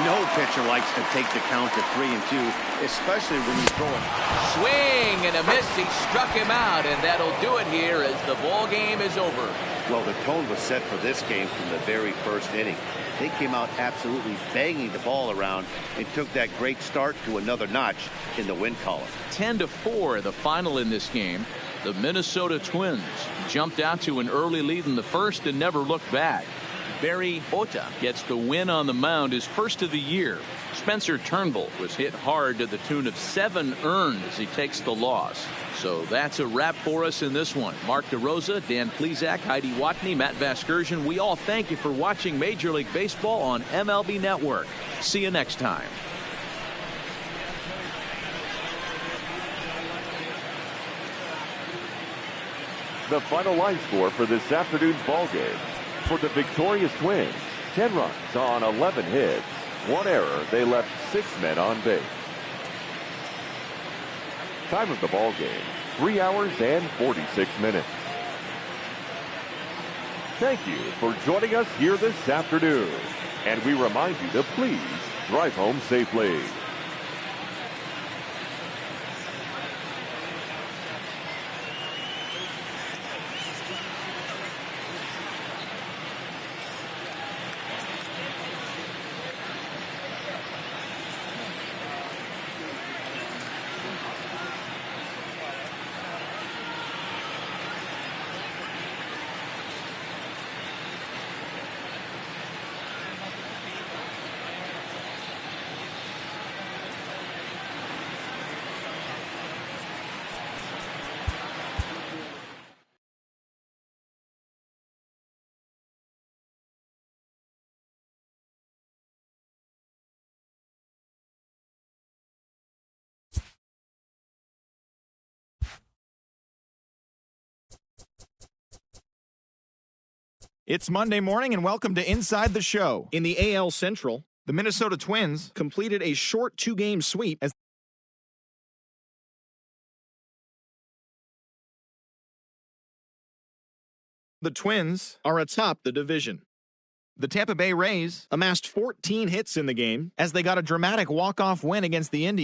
No pitcher likes to take the count to 3-2, especially when he's throwing. Swing and a miss. He struck him out, and that'll do it here as the ball game is over. Well, the tone was set for this game from the very first inning. They came out absolutely banging the ball around and took that great start to another notch in the win column. 10-4, the final in this game. The Minnesota Twins jumped out to an early lead in the first and never looked back. Barry Ota gets the win on the mound, his first of the year. Spencer Turnbull was hit hard to the tune of 7 earned as he takes the loss. So that's a wrap for us in this one. Mark DeRosa, Dan Plesac, Heidi Watney, Matt Vasgersian. We all thank you for watching Major League Baseball on MLB Network. See you next time. The final line score for this afternoon's ball game. For the victorious Twins, 10 runs on 11 hits. 1 error. They left 6 men on base. Time of the ball game, 3 hours and 46 minutes. Thank you for joining us here this afternoon. And we remind you to please drive home safely. It's Monday morning and welcome to Inside the Show. In the AL Central, the Minnesota Twins completed a short 2-game sweep as the Twins are atop the division. The Tampa Bay Rays amassed 14 hits in the game as they got a dramatic walk-off win against the Indians.